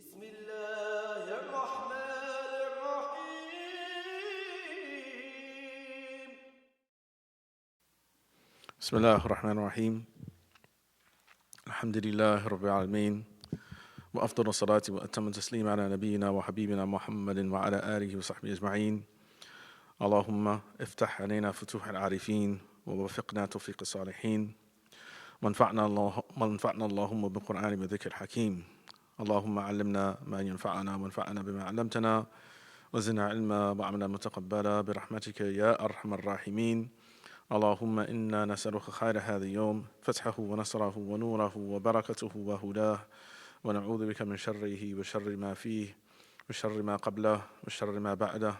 Bismillah ar-Rahman ar-Rahim. Bismillah ar-Rahman ar-Rahim. Alhamdulillah Rabbil Alameen. Wa afdalu salati wa atammu taslim ala nabiyyina wa habibina Muhammadin wa ala alihi wa sahbihi ajma'in. Allahumma iftah alayna futuh al-arifin wa wafiqna tawfiq al-salihin. وانفعنا اللهم بالقرآن بذكر الحكيم. اللهم علمنا ما ينفعنا وانفعنا بما علمتنا وزدنا علما وعملا متقبلا برحمتك يا أرحم الراحمين. اللهم إنا نسألك خير هذا اليوم فتحه ونصره ونوره وبركته وهداه ونعوذ بك من شره وشر ما فيه وشر ما قبله وشر ما بعده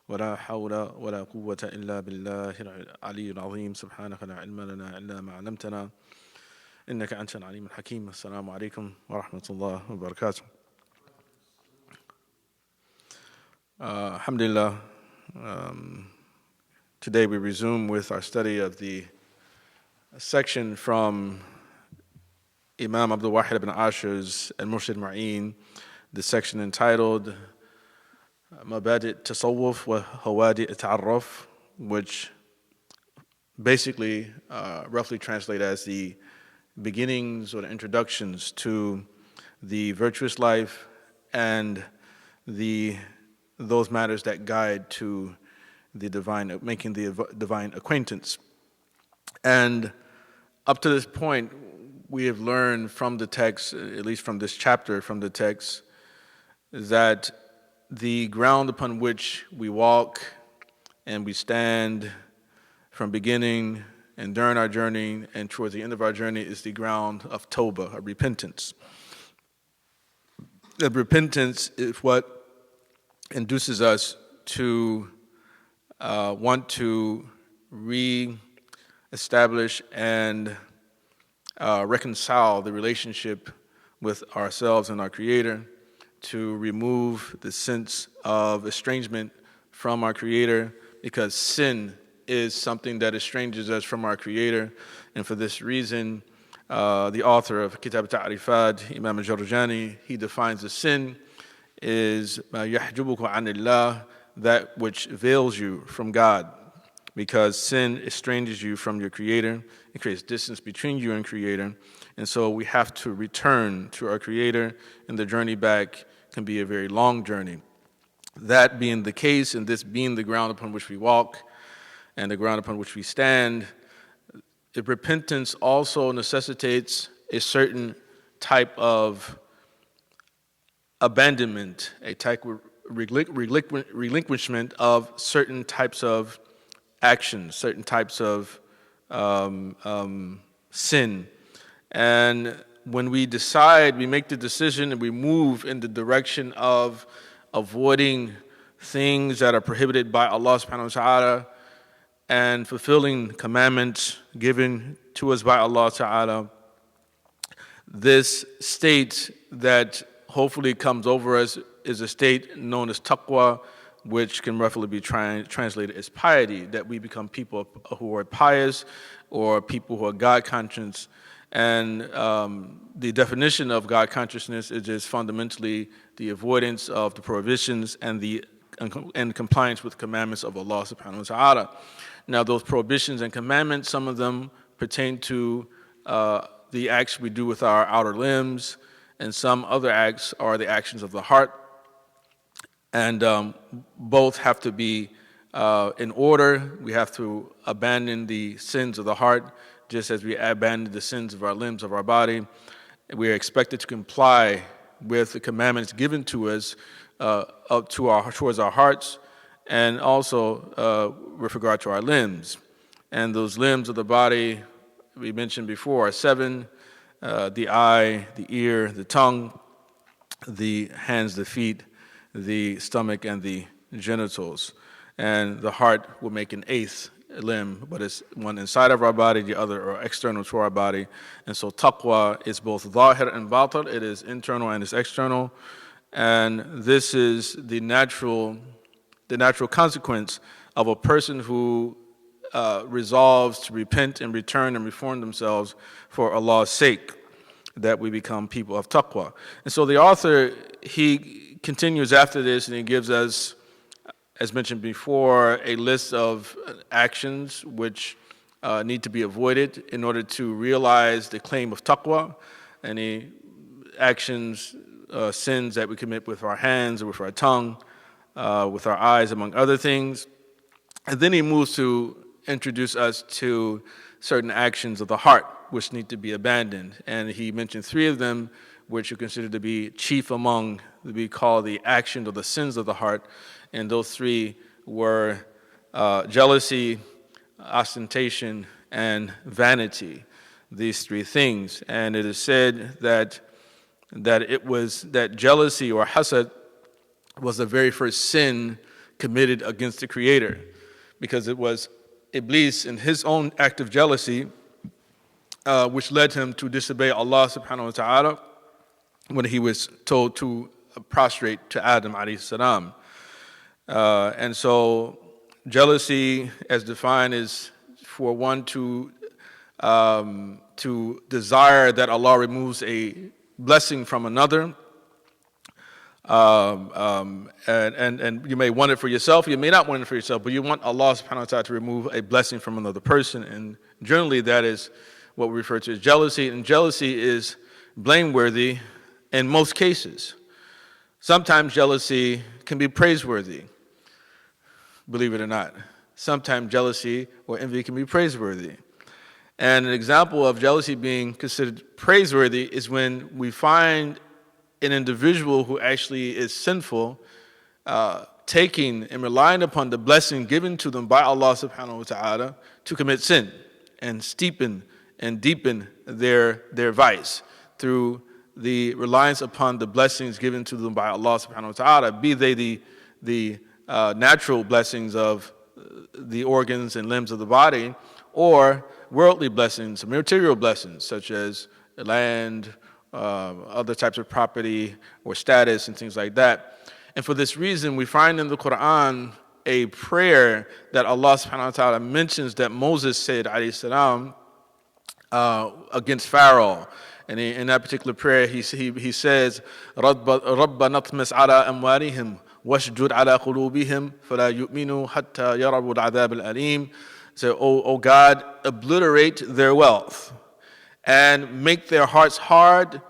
ولا حول ولا قوة إلا بالله العلي العظيم. سبحانك لا علم لنا إلا ما علمتنا إنك أنت العليم الحكيم. السلام عليكم ورحمة الله وبركاته. Alhamdulillah. Today we resume with our study of the section from Imam Abdullah ibn Ashur's al-Murshid Ma'in, the section entitled Mabadi' Tasawwuf wa Hawadi' Ta'arruf, which basically roughly translate as the beginnings or the introductions to the virtuous life and those matters that guide to the divine, making the divine acquaintance. And up to this point, we have learned from the text, at least from this chapter from the text, that the ground upon which we walk and we stand from beginning and during our journey and towards the end of our journey is the ground of Tawbah, of repentance. That repentance is what induces us to want to re-establish and reconcile the relationship with ourselves and our Creator, to remove the sense of estrangement from our Creator, because sin is something that estranges us from our Creator. And for this reason, the author of Kitab Ta'rifat, Imam Jurjani, he defines the sin is يَحْجُبُكُ عَنِ اللَّهِ, that which veils you from God, because sin estranges you from your Creator. It creates distance between you and Creator. And so we have to return to our Creator, and the journey back can be a very long journey. That being the case, and this being the ground upon which we walk and the ground upon which we stand, the repentance also necessitates a certain type of abandonment, a type of relinquishment of certain types of actions, certain types of sin. And when we decide, we make the decision and we move in the direction of avoiding things that are prohibited by Allah subhanahu wa ta'ala and fulfilling commandments given to us by Allah ta'ala, this state that hopefully comes over us is a state known as taqwa, which can roughly be translated as piety, that we become people who are pious or people who are God conscious. And the definition of God consciousness is just fundamentally the avoidance of the prohibitions and compliance with commandments of Allah subhanahu wa ta'ala. Now, those prohibitions and commandments, some of them pertain to the acts we do with our outer limbs, and some other acts are the actions of the heart. And both have to be in order. We have to abandon the sins of the heart, just as we abandon the sins of our limbs, of our body. We are expected to comply with the commandments given to us towards our hearts, and also with regard to our limbs. And those limbs of the body, we mentioned before, are 7: the eye, the ear, the tongue, the hands, the feet, the stomach, and the genitals. And the heart will make an 8th limb, but it's one inside of our body, the other are external to our body. And so taqwa is both zahir and batin. It is internal and it's external. And this is the natural consequence of a person who resolves to repent and return and reform themselves for Allah's sake. that we become people of taqwa. And so the author, he continues after this, and he gives us, as mentioned before, a list of actions which need to be avoided in order to realize the claim of taqwa. Any actions, sins that we commit with our hands or with our tongue, with our eyes, among other things. And then he moves to introduce us to certain actions of the heart which need to be abandoned. And he mentioned 3 of them, which are considered to be chief among, that we call the actions or the sins of the heart. And those 3 were jealousy, ostentation, and vanity. These 3 things. And it is said that jealousy or hasad was the very first sin committed against the Creator, because it was Iblis in his own act of jealousy which led him to disobey Allah subhanahu wa ta'ala when he was told to prostrate to Adam alayhi salam. And so jealousy, as defined, is for one to desire that Allah removes a blessing from another. And you may want it for yourself, you may not want it for yourself, but you want Allah subhanahu wa ta'ala to remove a blessing from another person. And generally that is what we refer to as jealousy. And jealousy is blameworthy in most cases. Sometimes jealousy can be praiseworthy, believe it or not. Sometimes jealousy or envy can be praiseworthy. And an example of jealousy being considered praiseworthy is when we find an individual who actually is sinful, taking and relying upon the blessing given to them by Allah subhanahu wa ta'ala to commit sin and steepen and deepen their vice through the reliance upon the blessings given to them by Allah subhanahu wa ta'ala, be they the natural blessings of the organs and limbs of the body, or worldly blessings, material blessings such as land, other types of property or status and things like that. And for this reason, we find in the Quran a prayer that Allah subhanahu wa ta'ala mentions that Moses said alayhi salam against Pharaoh. And in that particular prayer, he says, رَبَّ نَطْمِسْ عَلَىٰ أَمْوَالِهِمْ وَاشْجُدْ عَلَىٰ قُلُوبِهِمْ فَلَا يُؤْمِنُوا حَتَّى يَرَوُا الْعَذَابَ الْأَلِيمِ. So, O God, obliterate their wealth and make their hearts hard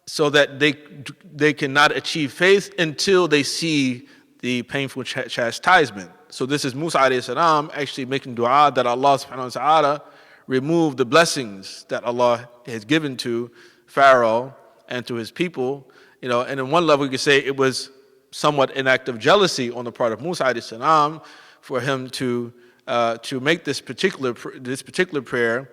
so that they cannot achieve faith until they see the painful chastisement. So this is Musa alayhi salam actually making dua that Allah subhanahu wa ta'ala remove the blessings that Allah has given to Pharaoh and to his people. You know, and in one level we could say it was somewhat an act of jealousy on the part of Musa alayhi salam for him to make this particular prayer,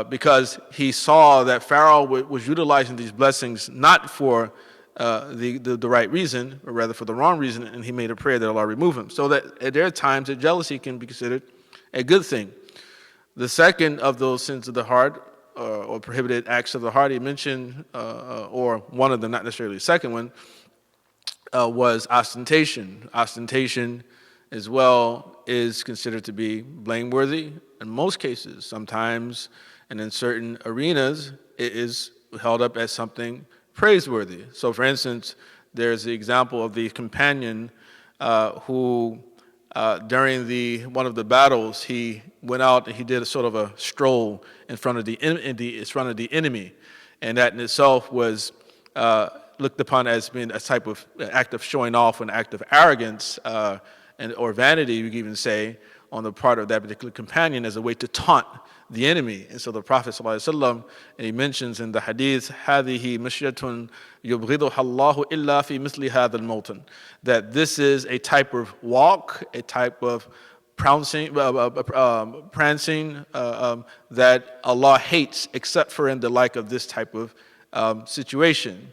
because he saw that Pharaoh was utilizing these blessings not for the right reason, or rather for the wrong reason, and he made a prayer that Allah remove him. So that there are times that jealousy can be considered a good thing. The second of those sins of the heart, or prohibited acts of the heart, he mentioned, or one of them, not necessarily the second one, was ostentation. Ostentation as well is considered to be blameworthy in most cases. Sometimes, and in certain arenas, it is held up as something praiseworthy. So, for instance, there's the example of the companion who, during one of the battles, he went out and he did a sort of a stroll in front of the enemy, and that in itself was looked upon as being a type of act of showing off, an act of arrogance or vanity, you could even say, on the part of that particular companion as a way to taunt the enemy. And so the Prophet ﷺ, and he mentions in the hadith, هَذِهِ مِشْيَةٌ يُبْغِضُهَا اللَّهُ إِلَّا فِي مِثْلِ هَذَا الْمَوْطِنِ, that this is a type of walk, a type of prancing that Allah hates except for in the like of this type of situation.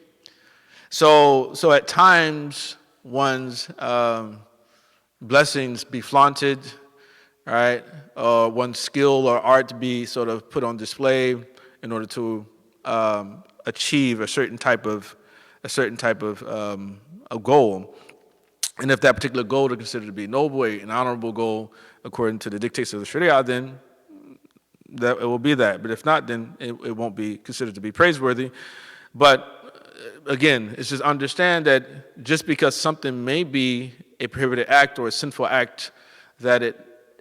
So at times one's blessings be flaunted, right? One's skill or art be sort of put on display in order to achieve a certain type of a goal. And if that particular goal is considered to be noble, an honorable goal according to the dictates of the Sharia, then that it will be that. But if not, then it won't be considered to be praiseworthy. But again, it's just understand that just because something may be a prohibited act or a sinful act, that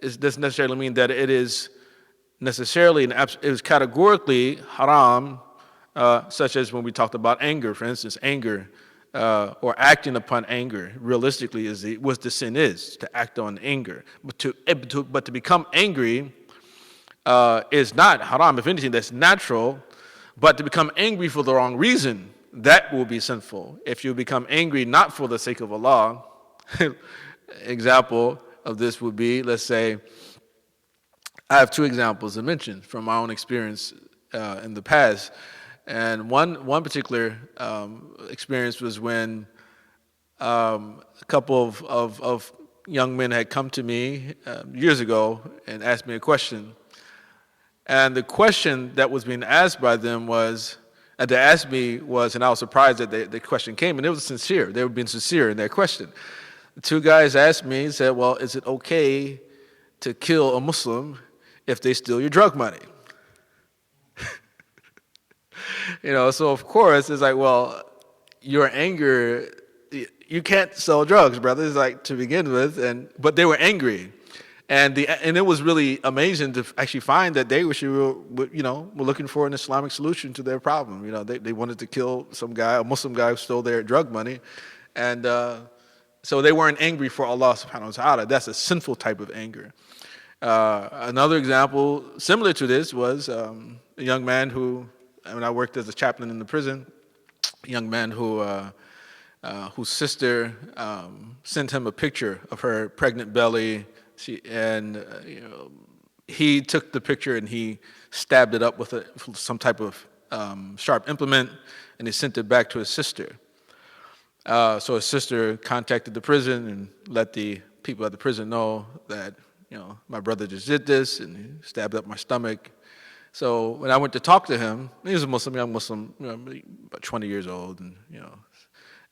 doesn't necessarily mean that it is necessarily it is categorically haram, such as when we talked about anger, for instance, anger or acting upon anger. Realistically, is what the sin is to act on anger, but to become angry is not haram. If anything, that's natural. But to become angry for the wrong reason, that will be sinful. If you become angry not for the sake of Allah, example of this would be, let's say, I have two examples to mention from my own experience in the past. And one particular experience was when a couple of young men had come to me years ago and asked me a question. And the question that was being asked by them was, and they asked me was, and I was surprised that the question came, and it was sincere. They were being sincere in their question. The two guys asked me, said, well, is it okay to kill a Muslim if they steal your drug money? So of course, it's like, well, your anger, you can't sell drugs, brother. It's like, to begin with, but they were angry. And it was really amazing to actually find that they were looking for an Islamic solution to their problem. They wanted to kill some guy, a Muslim guy who stole their drug money. And so they weren't angry for Allah subhanahu wa ta'ala. That's a sinful type of anger. Another example similar to this was a young man who, when I worked as a chaplain in the prison, a young man whose sister sent him a picture of her pregnant belly. He took the picture and he stabbed it up with some type of sharp implement, and he sent it back to his sister. So his sister contacted the prison and let the people at the prison know that my brother just did this and he stabbed up my stomach. So when I went to talk to him, he was a Muslim, young Muslim, about 20 years old,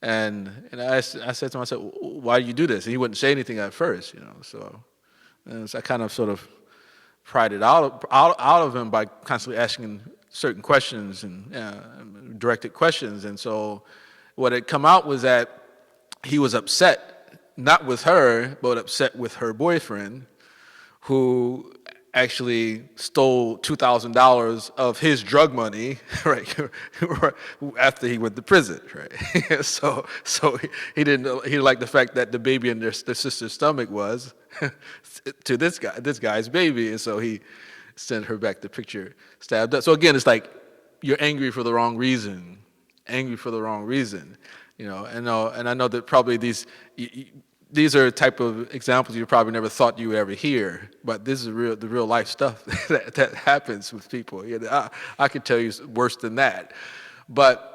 and I said to him, I said, why do you do this? And he wouldn't say anything at first, So I kind of sort of pried it out of him by constantly asking certain questions and directed questions. And so what had come out was that he was upset, not with her, but upset with her boyfriend, who actually stole $2,000 of his drug money, right? After he went to prison, right? so he didn't like the fact that the baby in their sister's stomach was to this guy's baby, and so he sent her back the picture stabbed up. So again, it's like you're angry for the wrong reason, and I know that probably these are type of examples you probably never thought you would ever hear, but this is the real life stuff that happens with people. I could tell you worse than that. But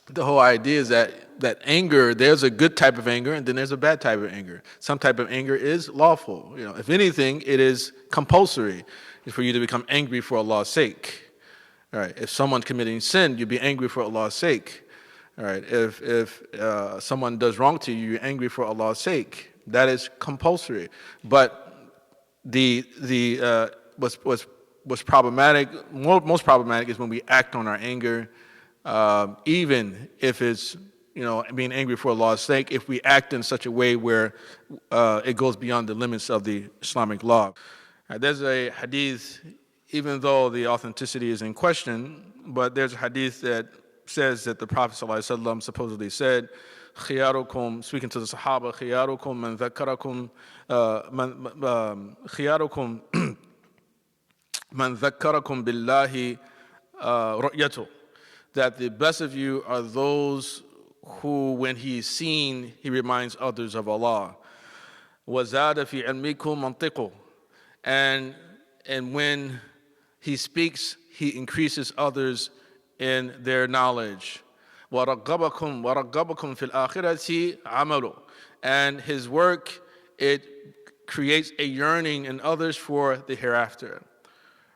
the whole idea is that anger, there's a good type of anger and then there's a bad type of anger. Some type of anger is lawful. If anything, it is compulsory for you to become angry for Allah's sake. All right. If someone's committing sin, you'd be angry for Allah's sake. All right. If someone does wrong to you, you're angry for Allah's sake. That is compulsory. But what's problematic, most problematic, is when we act on our anger, even if it's being angry for Allah's sake. If we act in such a way where it goes beyond the limits of the Islamic law. There's a hadith, even though the authenticity is in question, but there's a hadith that says that the Prophet ﷺ supposedly said, "Khiyarukum," speaking to the Sahaba, "Khiyarukum man dhakkarakum, khiyarukum man dhakkarakum billahi ru'yatu," that the best of you are those who, when he is seen, he reminds others of Allah. وَزَادَ فِي عِلْمِكُمْ مَنْطِقُ, and when he speaks, he increases others in their knowledge. وَرَغَّبَكُمْ فِي الْآخِرَةِ عَمَلُ, and his work, it creates a yearning in others for the hereafter.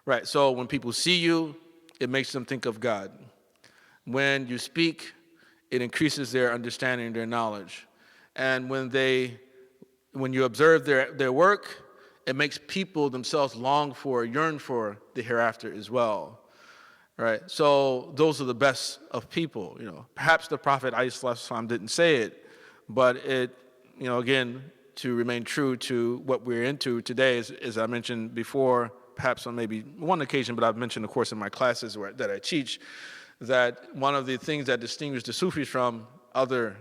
Right, so when people see you, it makes them think of God. When you speak, it increases their understanding, their knowledge. And when you observe their work, it makes people themselves yearn for the hereafter as well. Right? So those are the best of people. Perhaps the Prophet ﷺ didn't say it, but it, again, to remain true to what we're into today, as I mentioned before, perhaps on maybe one occasion, but I've mentioned, of course, in my classes that I teach, that one of the things that distinguishes the Sufis from other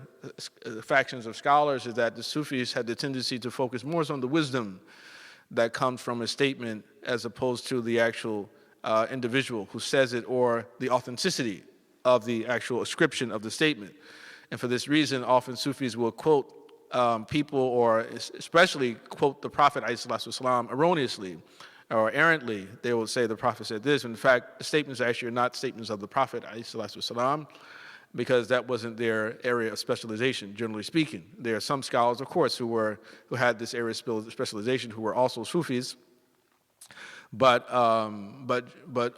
factions of scholars is that the Sufis had the tendency to focus more on the wisdom that comes from a statement as opposed to the actual individual who says it or the authenticity of the actual ascription of the statement. And for this reason, often Sufis will quote people, or especially quote the Prophet ﷺ erroneously or errantly. They will say the Prophet said this. In fact, the statements actually are not statements of the Prophet ﷺ, because that wasn't their area of specialization, generally speaking. There are some scholars, of course, who had this area of specialization who were also Sufis. But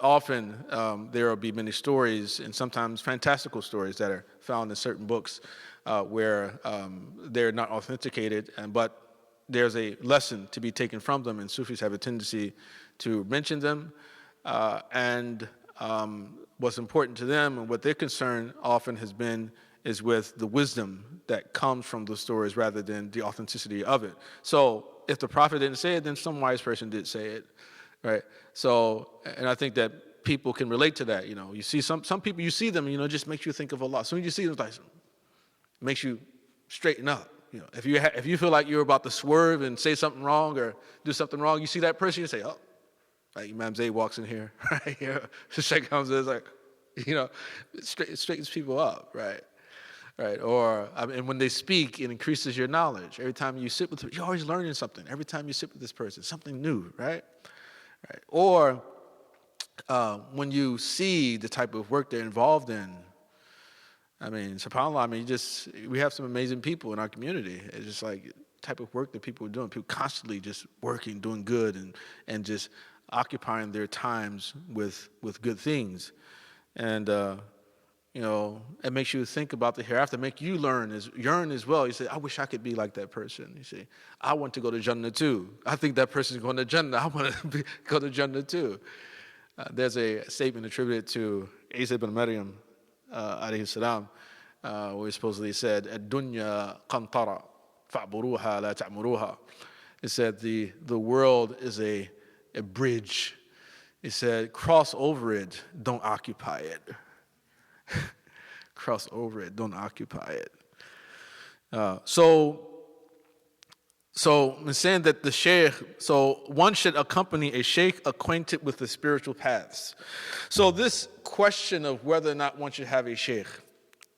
often there will be many stories, and sometimes fantastical stories, that are found in certain books where they're not authenticated, but there's a lesson to be taken from them, and Sufis have a tendency to mention them. And what's important to them and what their concern often has been is with the wisdom that comes from the stories rather than the authenticity of it. So if the Prophet didn't say it, then some wise person did say it. Right. So, and I think that people can relate to that. You see some people, you see them, just makes you think of Allah. As soon as you see them, it's like, makes you straighten up. If you feel like you're about to swerve and say something wrong or do something wrong, you see that person, you say, oh, like Imam Zayd walks in here, right? The Sheikh comes in, it's like, it straightens people up, right? Right. Or, and when they speak, it increases your knowledge. Every time you sit with them, you're always learning something. Every time you sit with this person, something new, right? Right. Or when you see the type of work they're involved in, subhanAllah, we have some amazing people in our community. It's just like the type of work that people are doing. People constantly just working, doing good, and just occupying their times with good things. And, it makes you think about the hereafter, make you yearn as well. You say, I wish I could be like that person. You say, I want to go to Jannah too. I think that person's going to Jannah. I want to go to Jannah too. There's a statement attributed to Isa ibn Maryam, alayhi salam, where he supposedly said, Ad-dunya qantara, fa'buruha la ta'muruha. It said, the world is a bridge. It said, cross over it, don't occupy it. Cross over it, don't occupy it. So I'm saying that the sheikh, so one should accompany a sheikh acquainted with the spiritual paths. So this question of whether or not one should have a sheikh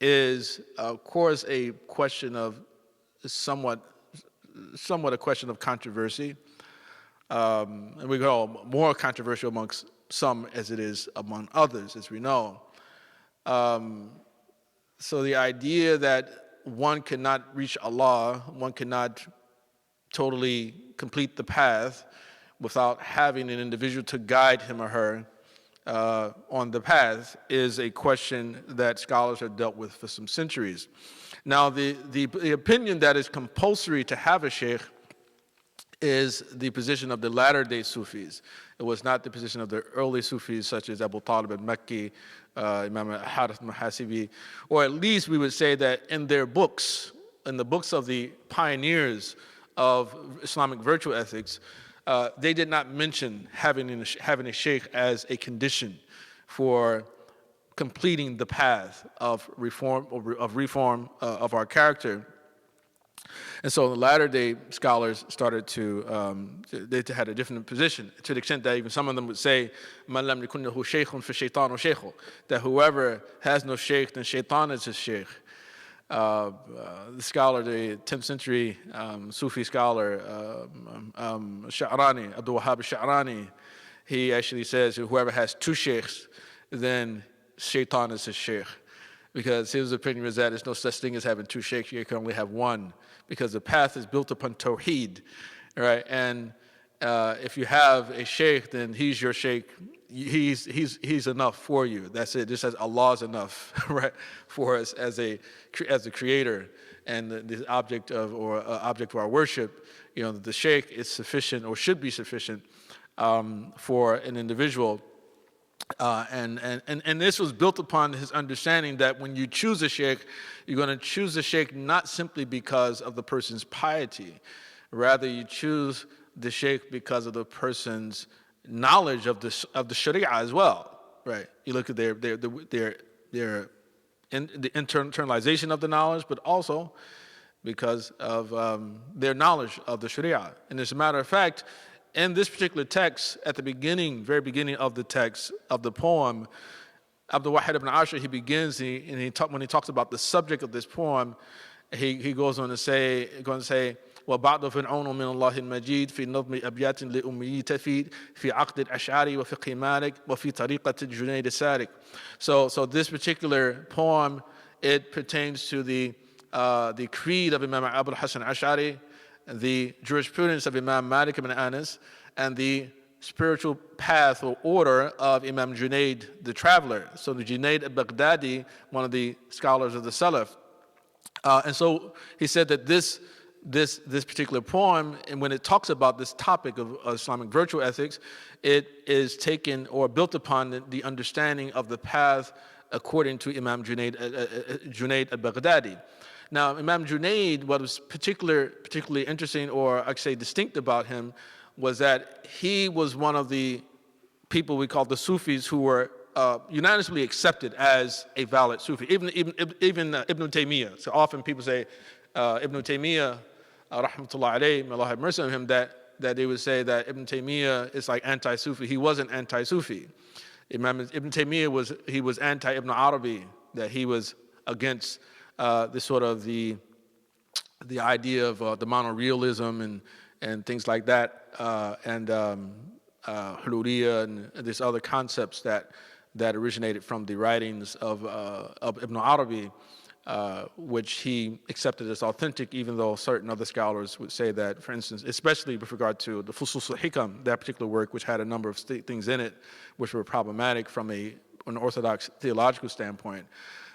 is, of course, a question of somewhat a question of controversy. And we go more controversial amongst some as it is among others, as we know. So the idea that one cannot reach Allah, one cannot totally complete the path without having an individual to guide him or her on the path is a question that scholars have dealt with for some centuries. Now, the opinion that is compulsory to have a sheikh is the position of the latter-day Sufis. It was not the position of the early Sufis, such as Abu Talib al-Makki, Imam al-Harith al-Hasibi, or at least we would say that in their books, in the books of the pioneers of Islamic virtue ethics, they did not mention having a sheikh as a condition for completing the path of reform of our character. And so the latter-day scholars started they had a different position, to the extent that even some of them would say, "Man lam yakun lahu shaykhun fa shaytanu shaykhu," that whoever has no sheikh, then shaitan is his sheikh. The scholar, the 10th century Sufi scholar, Sha'rani, Abdul Wahhab al-Sha'rani, he actually says whoever has two sheikhs, then shaitan is his sheikh. Because his opinion was that there's no such thing as having two sheikhs, you can only have one, because the path is built upon tawheed, right? And if you have a sheikh, then he's your sheikh he's enough for you. That's it. Just as Allah is enough, right, for us as a creator and the object of object of our worship. The sheikh is sufficient or should be sufficient for an individual. And this was built upon his understanding that when you choose a sheikh, you're going to choose a sheikh not simply because of the person's piety, rather you choose the sheikh because of the person's knowledge of the Sharia as well, right? You look at the internalization of the knowledge, but also because of their knowledge of the Sharia. And as a matter of fact, in this particular text, at the very beginning of the text of the poem, Abdullah ibn Ashur, he begins, when he talks about the subject of this poem, he goes on to say, وَبَعْضُ فِرْعَوْنُ مِنَ اللَّهِ الْمَجِيدِ فِي نَظْمِ أَبْيَاتٍ لِأُمِّيِّ تَفِيدٍ فِي عَقْدِ الْأَشْعَارِ وَفِقْهِ مَالِكٍ وَفِي طَرِيقَةِ جُنَيْدِ السَّارِكِ. So this particular poem, it pertains to the creed of Imam Abul Hasan Ash'ari, the jurisprudence of Imam Malik ibn Anas, and the spiritual path or order of Imam Junaid, the traveler. So the Junaid al-Baghdadi, one of the scholars of the Salaf. And so he said that this particular poem, and when it talks about this topic of Islamic virtue ethics, it is taken or built upon the understanding of the path according to Imam Junaid al-Baghdadi. Now, Imam Junaid, what was particularly interesting, or I could say distinct about him, was that he was one of the people we call the Sufis who were unanimously accepted as a valid Sufi, even Ibn Taymiyyah. So often people say Ibn Taymiyyah, rahmatullah alayhi, may Allah have mercy on him, that they would say that Ibn Taymiyyah is like anti-Sufi. He wasn't anti-Sufi. Ibn Taymiyyah was anti-Ibn Arabi, that he was against the idea of the monorealism and things like that, and al-Riya and these other concepts that originated from the writings of Ibn Arabi, which he accepted as authentic, even though certain other scholars would say that, for instance, especially with regard to the Fusus al-Hikam, that particular work, which had a number of things in it which were problematic from an orthodox theological standpoint,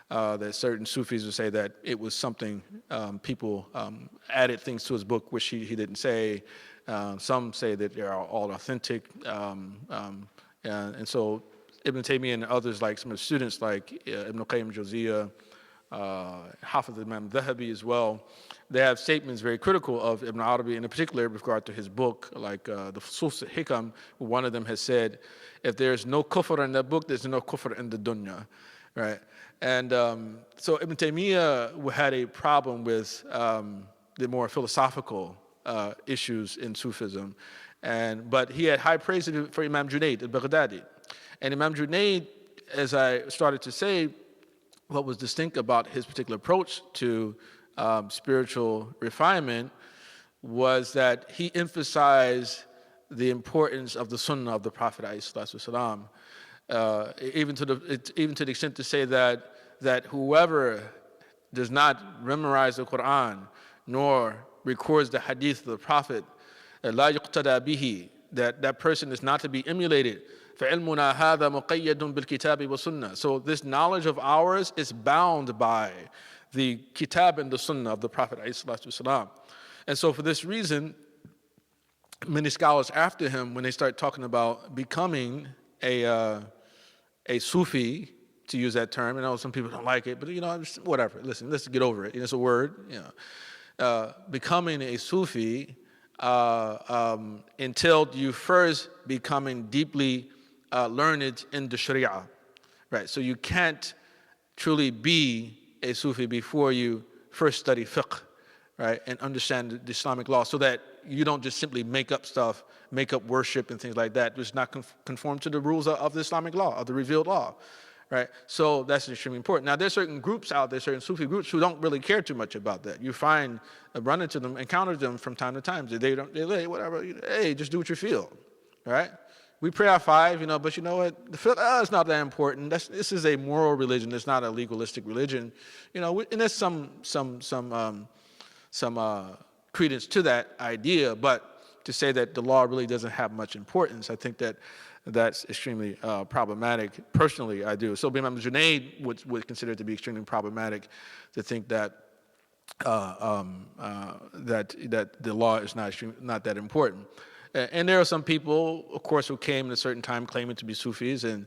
that certain Sufis would say that it was something people added things to his book which he didn't say. Some say that they are all authentic. And so Ibn Taymiyyah and others, like some of the students like Ibn Qayyim Jawziyah, Hafiz Imam Dhahabi as well, they have statements very critical of Ibn Arabi, in particular with regard to his book, like the Fusus al-Hikam, where one of them has said, if there's no kufr in that book, there's no kufr in the dunya, right? And so Ibn Taymiyyah had a problem with the more philosophical issues in Sufism, but he had high praise for Imam Junaid al-Baghdadi. And Imam Junaid, as I started to say, what was distinct about his particular approach to spiritual refinement was that he emphasized the importance of the Sunnah of the Prophet ﷺ, even to the extent to say that whoever does not memorize the Quran nor records the Hadith of the Prophet, لا يقتدى به, that person is not to be emulated. فَعِلْمُنَا هَذَا مُقَيَّدٌ بِالْكِتَابِ وَالسُنَّةِ. So this knowledge of ours is bound by the kitab and the sunnah of the Prophet ﷺ. And so for this reason, many scholars after him, when they start talking about becoming a Sufi, to use that term, I know some people don't like it, but whatever, listen, let's get over it. It's a word. Becoming a Sufi entailed you first becoming deeply learned in the Sharia, right? So you can't truly be a Sufi before you first study fiqh, right, and understand the Islamic law, so that you don't just simply make up stuff, make up worship and things like that, which not conform to the rules of the Islamic law, of the revealed law, right? So that's extremely important. Now, there's certain groups out there, certain Sufi groups, who don't really care too much about that. You run into them, encounter them from time to time. They say, whatever, hey, just do what you feel, right? We pray our five, but you know what? The fiqh, it's not that important. This is a moral religion. It's not a legalistic religion, and there's some credence to that idea. But to say that the law really doesn't have much importance, I think that that's extremely problematic. Personally, I do. So Imam Junaid would consider it to be extremely problematic to think that that the law is not that important. And there are some people, of course, who came at a certain time claiming to be Sufis, and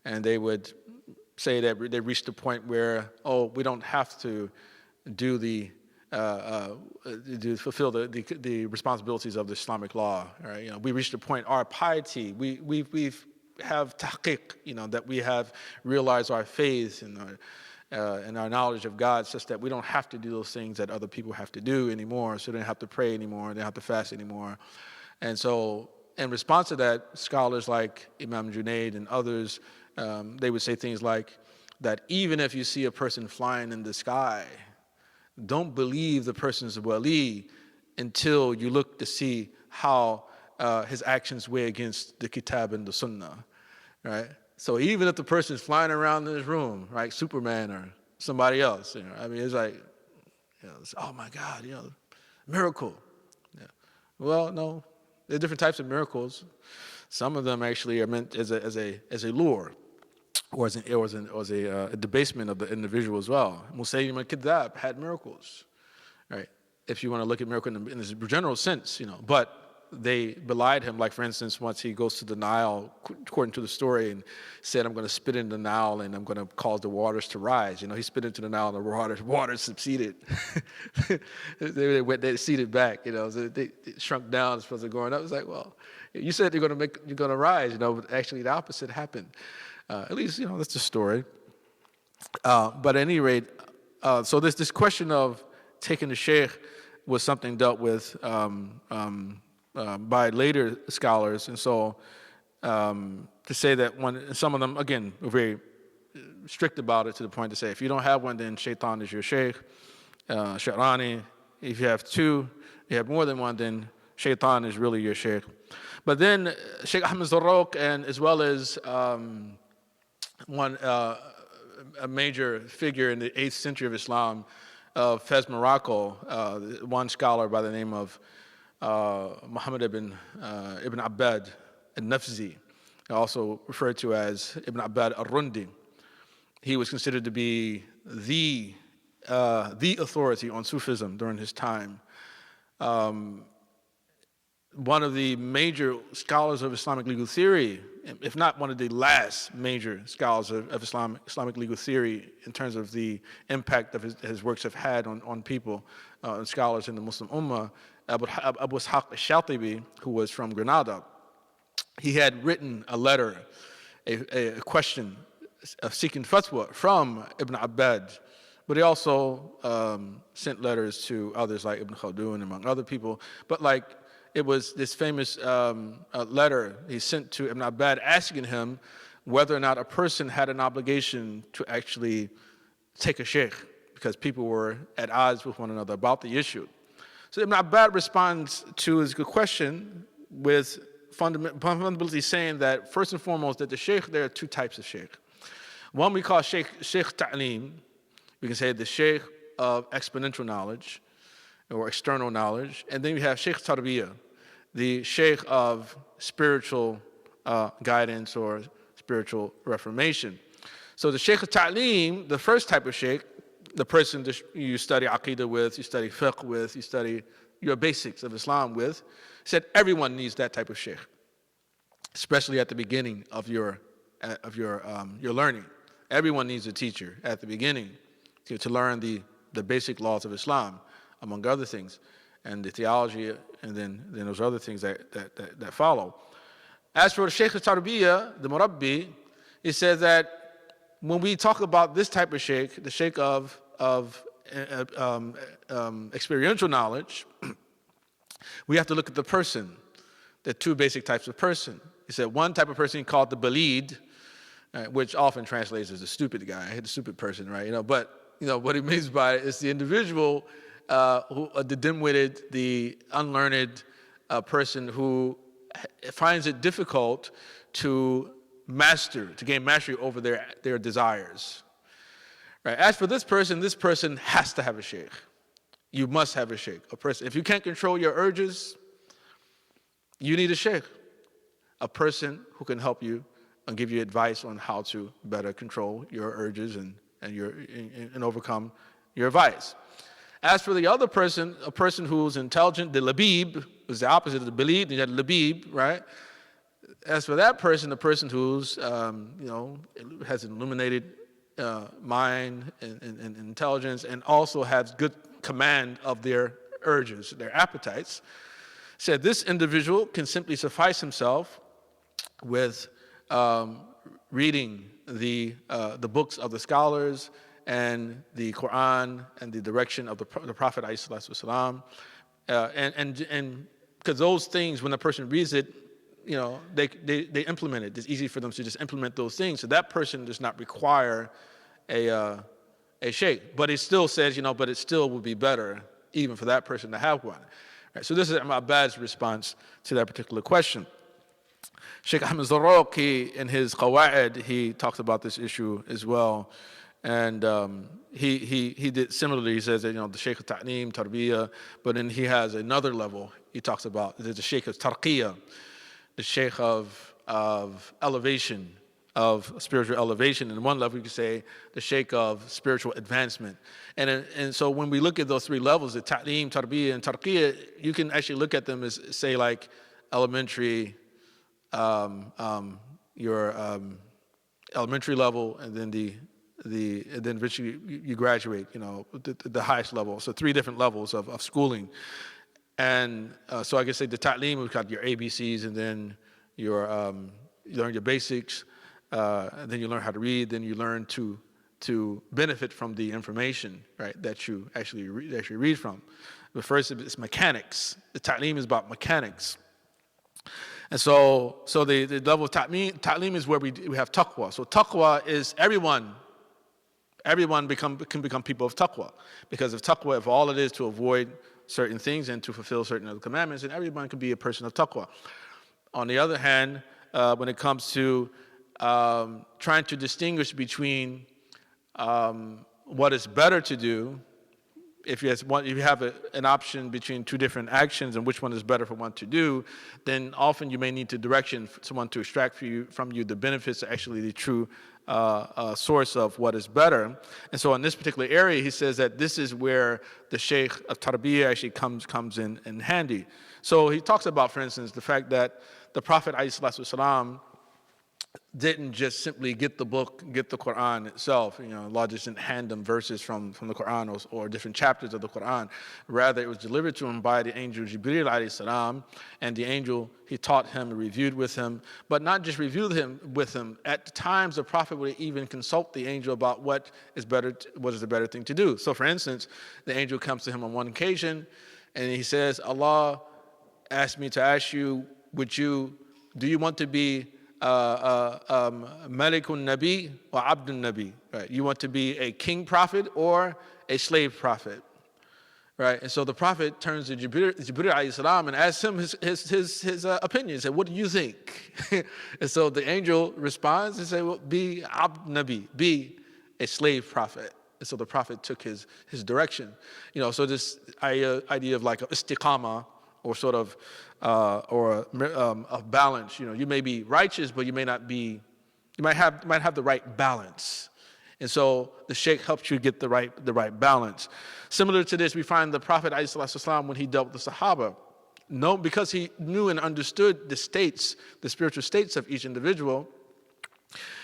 they would say that they reached a point where, we don't have to do fulfill the responsibilities of the Islamic law. Right? We reached a point, our piety, we have tahqiq, that we have realized our faith and our knowledge of God, such that we don't have to do those things that other people have to do anymore. So they don't have to pray anymore, they don't have to fast anymore. And so, in response to that, scholars like Imam Junaid and others, they would say things like that even if you see a person flying in the sky, don't believe the person's a wali until you look to see how his actions weigh against the kitab and the sunnah, right? So even if the person's flying around in his room, right, Superman or somebody else, it's like, it's, oh my God, miracle. Yeah. Well, no. There are different types of miracles. Some of them actually are meant as a lure, or as a debasement of the individual as well. Musaylim al-Kadhab had miracles, right? If you want to look at miracle in this general sense, but they belied him. Like, for instance, once he goes to the Nile, according to the story, and said, I'm going to spit in the Nile and I'm going to cause the waters to rise. He spit into the Nile and the waters subsided. they receded back, so they shrunk down as opposed to going up. It's like, well, you said you're going to rise, but actually the opposite happened. At least, that's the story. But at any rate, so this question of taking the sheikh was something dealt with by later scholars, and so to say that some of them, again, were very strict about it, to the point to say if you don't have one, then shaitan is your sheikh, shaitani. If you have two, you have more than one, then shaitan is really your sheikh. But then Sheikh Ahmed Zarruq, and as well as a major figure in the 8th century of Islam, of Fez, Morocco, one scholar by the name of Muhammad ibn Abbad al-Nafzi, also referred to as Ibn Abbad al-Rundi. He was considered to be the authority on Sufism during his time. One of the major scholars of Islamic legal theory, if not one of the last major scholars of Islamic legal theory in terms of the impact of his works have had on people, scholars in the Muslim Ummah, Abu Ishaq al-Shatibi, who was from Granada. He had written a letter, a question of seeking fatwa from Ibn Abbad, but he also sent letters to others like Ibn Khaldun, among other people. But it was this famous letter he sent to Ibn Abbad asking him whether or not a person had an obligation to actually take a sheikh, because people were at odds with one another about the issue. So Ibn Abbad responds to his question with fundamentally saying that, first and foremost, that the sheikh, there are two types of sheikh. One we call sheikh ta'lim. We can say the sheikh of exponential knowledge or external knowledge. And then we have sheikh Tarbiyyah, the sheikh of spiritual guidance or spiritual reformation. So the sheikh ta'lim, the first type of sheikh, the person you study aqidah with, you study fiqh with, you study your basics of Islam with, said everyone needs that type of sheikh, especially at the beginning of your learning. Everyone needs a teacher at the beginning to learn the basic laws of Islam, among other things, and the theology, and then those other things that follow. As for the Sheikh al-Tarbiyyah, the Murabbi, he says that when we talk about this type of sheikh, the sheikh of experiential knowledge, we have to look at the person. There are two basic types of person. He said one type of person he called the balid, which often translates as the stupid guy, the stupid person, right? But what he means by it is the individual, the dim-witted, the unlearned person who finds it difficult to gain mastery over their desires. Right? As for this person has to have a sheikh. You must have a sheikh, a person. If you can't control your urges, you need a sheikh. a person who can help you and give you advice on how to better control your urges and overcome your vice. As for the other person, a person who's intelligent, the labib is the opposite of the believe. You have labib, right? As for that person, the person who's has an illuminated mind and intelligence, and also has good command of their urges, their appetites, said this individual can simply suffice himself with reading the books of the scholars and the Quran and the direction of the Prophet ﷺ, and because those things, when a person reads it, they implement it. It's easy for them to just implement those things. So that person does not require a sheikh, but it still says, but it still would be better even for that person to have one. Right, so this is Ibaadat's response to that particular question. Sheikh Hamid in his Qawa'id, he talks about this issue as well. And he did similarly. He says that the Sheikh of Ta'neem, Tarbiyyah, but then he has another level. He talks about there's the Sheikh of Tarkiyyah, the Sheikh of elevation, of spiritual elevation. And one level you could say the Sheikh of spiritual advancement. And so when we look at those three levels, the Ta'neem, Tarbiyyah, and Tarkiyyah, you can actually look at them as, say, like elementary, your elementary level, and then and then eventually you graduate, the highest level. So 3 different levels of schooling. And so I could say the ta'lim, we've got your ABCs, and then you learn your basics, and then you learn how to read, then you learn to benefit from the information, right, that you actually read from. But first it's mechanics. The ta'lim is about mechanics. And so the level of ta'lim is where we have taqwa. So taqwa is everyone can become people of taqwa. Because of taqwa, if all it is to avoid certain things and to fulfill certain other commandments, then everyone can be a person of taqwa. On the other hand, when it comes to trying to distinguish between what is better to do, if you have an option between 2 different actions and which one is better for one to do, then often you may need to direction someone to extract from you the benefits, actually the true source of what is better. And so in this particular area, he says that this is where the Sheikh of Tarbiyyah actually comes in handy. So he talks about, for instance, the fact that the Prophet ﷺ didn't just simply get the book, get the Quran itself. Allah just didn't hand him verses from the Quran or different chapters of the Quran. Rather, it was delivered to him by the angel Jibreel alayhi salam, and the angel, he taught him and reviewed with him, but not just reviewed with him. At times, the Prophet would even consult the angel about what is the better thing to do. So, for instance, the angel comes to him on one occasion, and he says, Allah asked me to ask you, do you want to be Malikun Nabi or Abdul Nabi, right? You want to be a king prophet or a slave prophet, right? And so the Prophet turns to Jibreel alayhi salam and asks him his opinion. He said, what do you think? And so the angel responds and says, well, be Abdul Nabi, be a slave prophet. And so the Prophet took his direction. So this idea of like istiqama, or sort of of balance. You may be righteous, but you may not be. You might have the right balance, and so the Sheikh helps you get the right balance. Similar to this, we find the Prophet ﷺ, when he dealt with the Sahaba, because he knew and understood the spiritual states of each individual,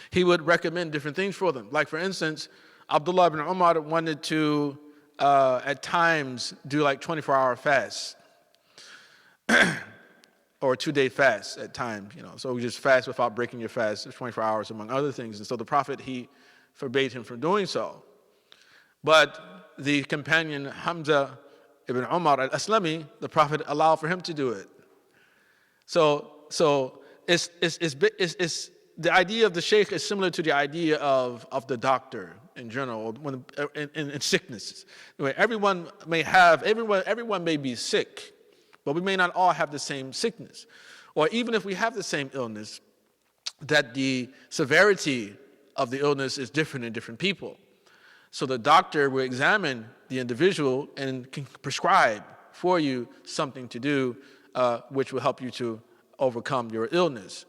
he would recommend different things for them. Like, for instance, Abdullah ibn Umar wanted to at times do like 24-hour fasts. Or 2-day fast at times, So we just fast without breaking your fast for 24 hours, among other things. And so the Prophet, he forbade him from doing so. But the companion Hamza ibn Umar al-Aslami, the Prophet allowed for him to do it. So it's the idea of the Sheikh is similar to the idea of the doctor in general, in sickness. Everyone may be sick, but we may not all have the same sickness. Or even if we have the same illness, that the severity of the illness is different in different people. So the doctor will examine the individual and can prescribe for you something to do, which will help you to overcome your illness.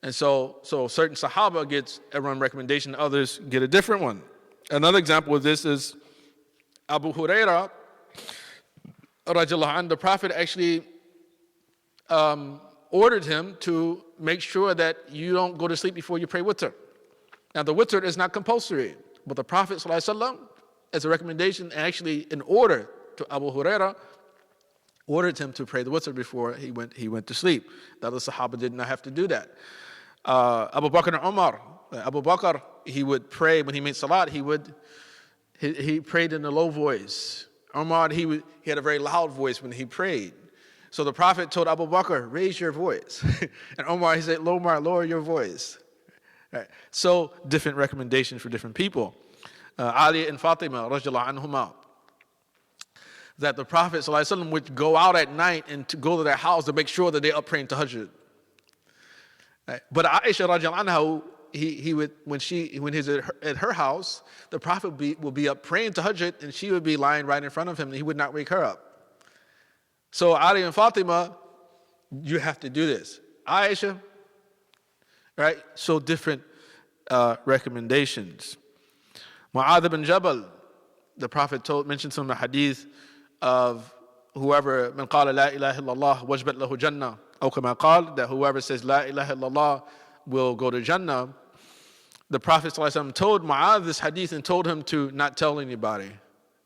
And so certain Sahaba gets one recommendation, others get a different one. Another example of this is Abu Huraira, radiallahu anhu. The Prophet actually ordered him to make sure that you don't go to sleep before you pray witr. Now the witr is not compulsory, but the Prophet ﷺ, as a recommendation, actually in order to Abu Huraira, ordered him to pray the witr before he went to sleep. The other Sahaba did not have to do that. Abu Bakr and Umar, Abu Bakr, he would pray when he made salat, he prayed in a low voice. Umar, he had a very loud voice when he prayed. So the Prophet told Abu Bakr, raise your voice. And Umar, he said, Umar, lower your voice. Right. So different recommendations for different people. Ali and Fatima, radiallahu anhuma, that the Prophet ﷺ would go out at night and to go to their house to make sure that they up praying tahajjud. Right. But Aisha radiallahu anha, he would when he's at her house, the Prophet would be up praying tahajjud, and she would be lying right in front of him, and he would not wake her up. So Ali and Fatima, you have to do this. Aisha, right? So different recommendations. Mu'adh bin Jabal, the Prophet mentioned some of the hadith of whoever man qala la ilaha illallah wajbat lahu jannah, or kama qala, that whoever says la ilaha illallah will go to Jannah. The Prophet ﷺ told Mu'adh this hadith and told him to not tell anybody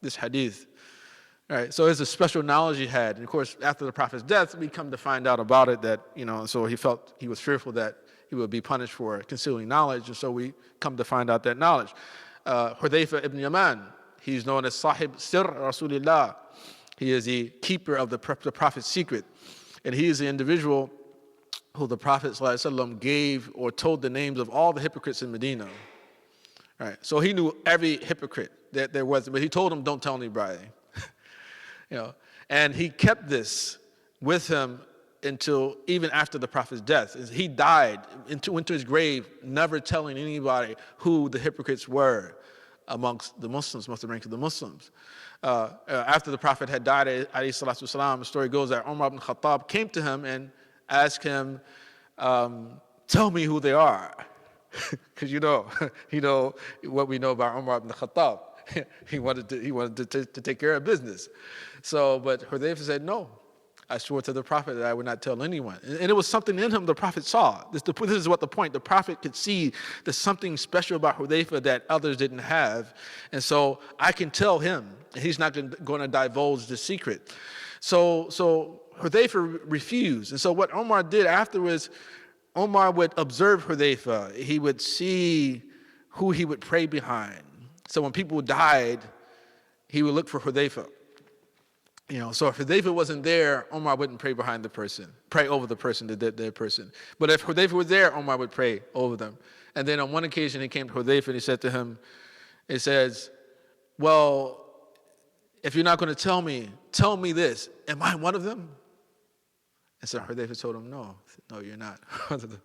this hadith. Right, so it's a special knowledge he had. And of course, after the Prophet's death, we come to find out about it that, so he was fearful that he would be punished for concealing knowledge. And so we come to find out that knowledge. Hudayfa ibn Yaman, he's known as Sahib Sir Rasulillah. He is the keeper of the Prophet's secret. And he is the individual who the Prophet ﷺ gave or told the names of all the hypocrites in Medina. Right, so he knew every hypocrite that there was, but he told them, don't tell anybody. And he kept this with him until even after the Prophet's death. He died, went to his grave, never telling anybody who the hypocrites were amongst the Muslims, amongst the ranks of the Muslims. After the Prophet had died, alayhi salatu wasalam, the story goes that Umar ibn Khattab came to him and asked him, tell me who they are. Because you know what we know about Umar ibn Khattab. He wanted to take care of business. So, but Hudayfa said, no, I swore to the Prophet that I would not tell anyone. And it was something in him the Prophet saw. This is what the point. The Prophet could see there's something special about Hudayfa that others didn't have. And so I can tell him, and he's not going to divulge the secret. So Hudayfa refused. And so what Omar did afterwards, Omar would observe Hudayfa. He would see who he would pray behind. So when people died, he would look for Hudayfa. So if Hudayfa wasn't there, Omar wouldn't pray behind the person, pray over the person, the dead person. But if Hudayfa was there, Omar would pray over them. And then on one occasion, he came to Hudayfa and he said to him, it says, well, if you're not going to tell me this, am I one of them? And so Hudayfa told him, no, you're not one of them.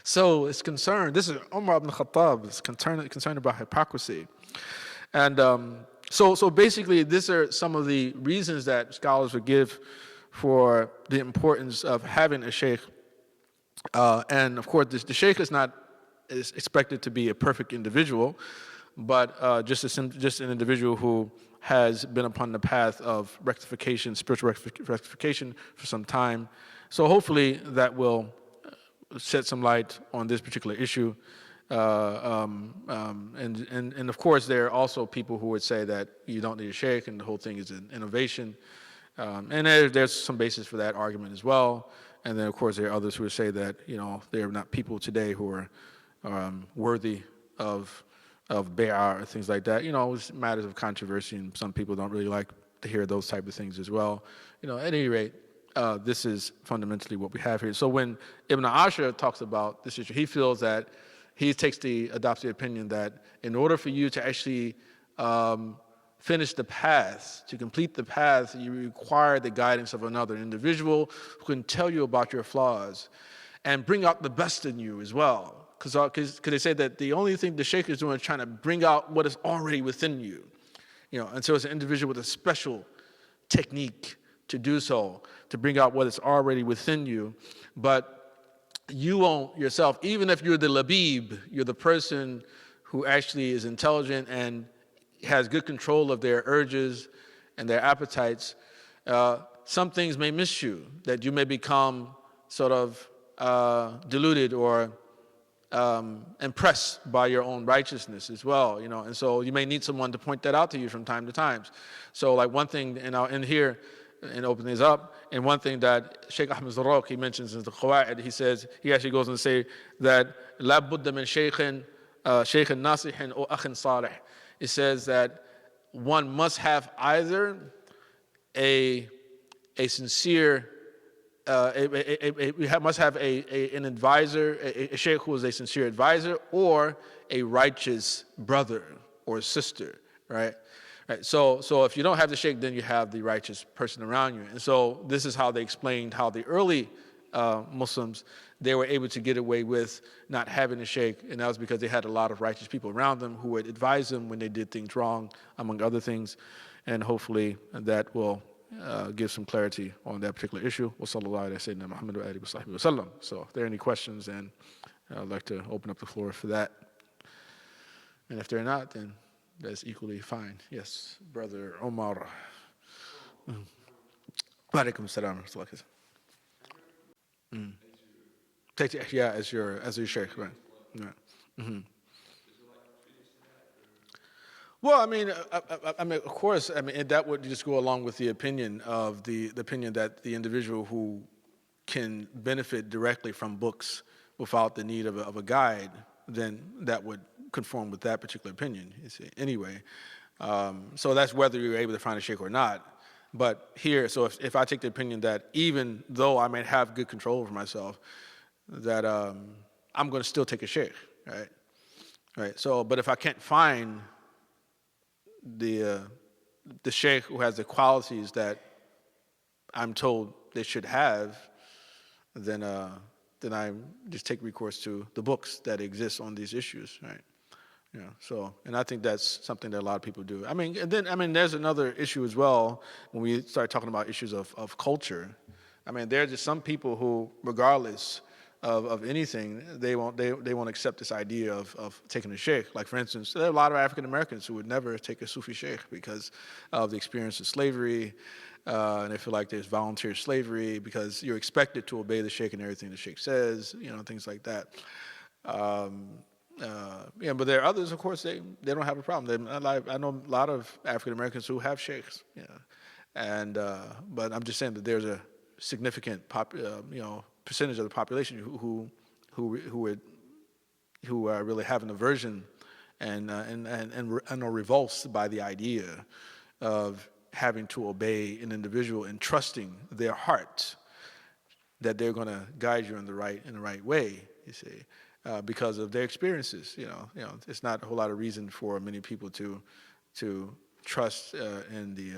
So it's concerned. This is Umar ibn Khattab. It's concerned about hypocrisy. And so basically, these are some of the reasons that scholars would give for the importance of having a sheikh. And of course, the sheikh is expected to be a perfect individual, but just an individual who has been upon the path of rectification, spiritual rectification for some time. So hopefully that will shed some light on this particular issue. And of course, there are also people who would say that you don't need a sheikh and the whole thing is an innovation. And there's some basis for that argument as well. And then, of course, there are others who would say that, there are not people today who are worthy of bay'ah or things like that. It's matters of controversy, and some people don't really like to hear those type of things as well. At any rate, this is fundamentally what we have here. So when Ibn Ashur talks about this issue, he feels that he adopts the opinion that in order for you to actually finish the path, to complete the path, you require the guidance of another individual who can tell you about your flaws and bring out the best in you as well. Because they say that the only thing the sheikh is doing is trying to bring out what is already within you. And so it's an individual with a special technique to do so, to bring out what is already within you. But you won't yourself, even if you're the labib, you're the person who actually is intelligent and has good control of their urges and their appetites, some things may miss you, that you may become sort of deluded or impressed by your own righteousness as well, and so you may need someone to point that out to you from time to time. So like one thing, and I'll end here and open these up, and one thing that Sheikh Ahmed Zarraq, he mentions in the Qawaid, he says, he actually goes and say that la budda min shaykhin nasihin or akhin salih. It says that one must have either a sincere, we must have an advisor, a sheikh who is a sincere advisor, or a righteous brother or sister, right? Right. So if you don't have the sheikh, then you have the righteous person around you. And so this is how they explained how the early Muslims, they were able to get away with not having a sheikh, and that was because they had a lot of righteous people around them who would advise them when they did things wrong, among other things. And hopefully that will give some clarity on that particular issue. Wa sallallahu ala sayyidina Muhammad wa alihi wa sahbihi wa sallam. So if there are any questions, then I'd like to open up the floor for that. And if there are not, then that's equally fine. Yes, Brother Omar. Wa alaikum salam wa rahmatullah. Take, yeah, as your sheikh, right? Yeah. Mm-hmm. Well, I mean, of course, and that would just go along with the opinion of the opinion that the individual who can benefit directly from books without the need of a guide, then that would conform with that particular opinion. You see, anyway, so that's whether you're able to find a sheikh or not. But here, so if I take the opinion that even though I may have good control over myself, that I'm going to still take a sheikh, right? So, but if I can't find the sheikh who has the qualities that I'm told they should have, then I just take recourse to the books that exist on these issues, right? So, and I think that's something that a lot of people do. There's another issue as well when we start talking about issues of culture. There are just some people who, regardless of anything, they won't accept this idea of taking a sheikh. Like, for instance, there are a lot of African Americans who would never take a Sufi sheikh because of the experience of slavery, and they feel like there's volunteer slavery because you're expected to obey the sheikh and everything the sheikh says, things like that. But there are others, of course, they don't have a problem. I know a lot of African Americans who have sheikhs, but I'm just saying that there's a significant percentage of the population who really have an aversion and are revulsed by the idea of having to obey an individual and trusting their heart that they're going to guide you in the right way. You see. Because of their experiences, it's not a whole lot of reason for many people to trust in the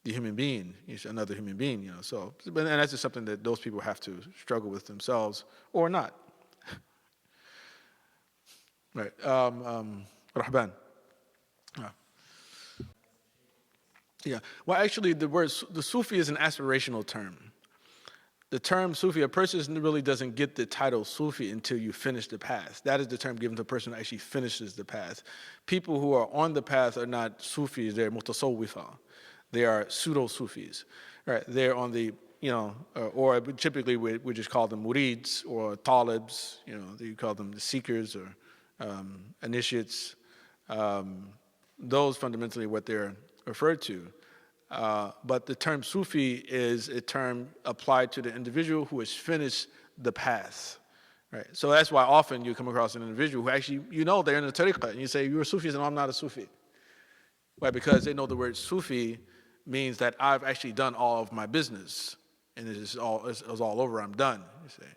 human being, another human being, So, and that's just something that those people have to struggle with themselves or not. Right. Rahban. Yeah. Well, actually, the Sufi is an aspirational term. The term Sufi, a person really doesn't get the title Sufi until you finish the path. That is the term given to a person who actually finishes the path. People who are on the path are not Sufis, they're mutasawwifa. They are pseudo-Sufis. Right? They're on the, or typically we just call them murids or talibs, you call them the seekers or initiates. Those fundamentally what they're referred to. But the term Sufi is a term applied to the individual who has finished the path, right? So that's why often you come across an individual who actually, they're in the Tariqah, and you say, you're a Sufi, and I'm not a Sufi. Why? Because they know the word Sufi means that I've actually done all of my business, and it's all over, I'm done, you say.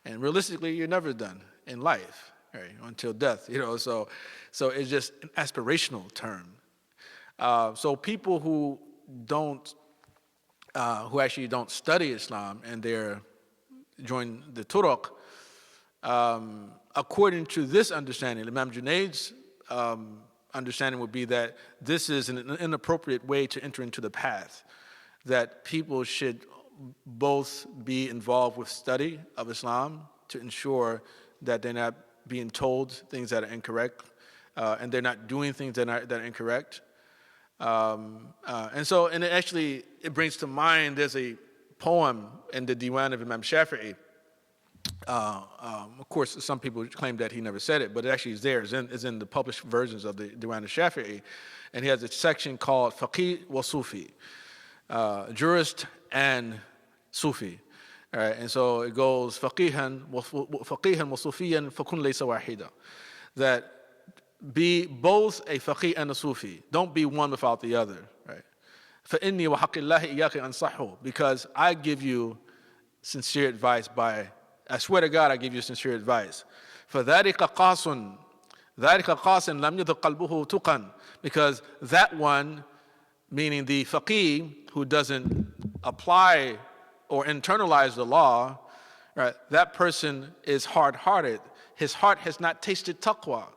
And realistically, you're never done in life, right? Until death, so it's just an aspirational term. So people who actually don't study Islam and they're join the Turuq, according to this understanding, Imam Junaid's understanding would be that this is an inappropriate way to enter into the path, that people should both be involved with study of Islam to ensure that they're not being told things that are incorrect, and they're not doing things that are incorrect. And it brings to mind, there's a poem in the Diwan of Imam Shafi'i. Of course, some people claim that he never said it, but it actually is there. It's in the published versions of the Diwan of Shafi'i. And he has a section called Faqih wa Sufi, jurist and Sufi. All right, and so it goes, Faqihan wa Sufiyan fakun laysa wahida. That be both a faqih and a Sufi. Don't be one without the other. Right? فَإِنِّي وَحَقِّ اللَّهِ إِيَّاكَ أَنصَحُ. Because I give you sincere advice I swear to God, I give you sincere advice. فَذَلِكَ قَاسٌ لَمْ يَدْخُلْ قَلْبُهُ تُقًا. Because that one, meaning the faqih who doesn't apply or internalize the law, right, that person is hard-hearted. His heart has not tasted taqwa.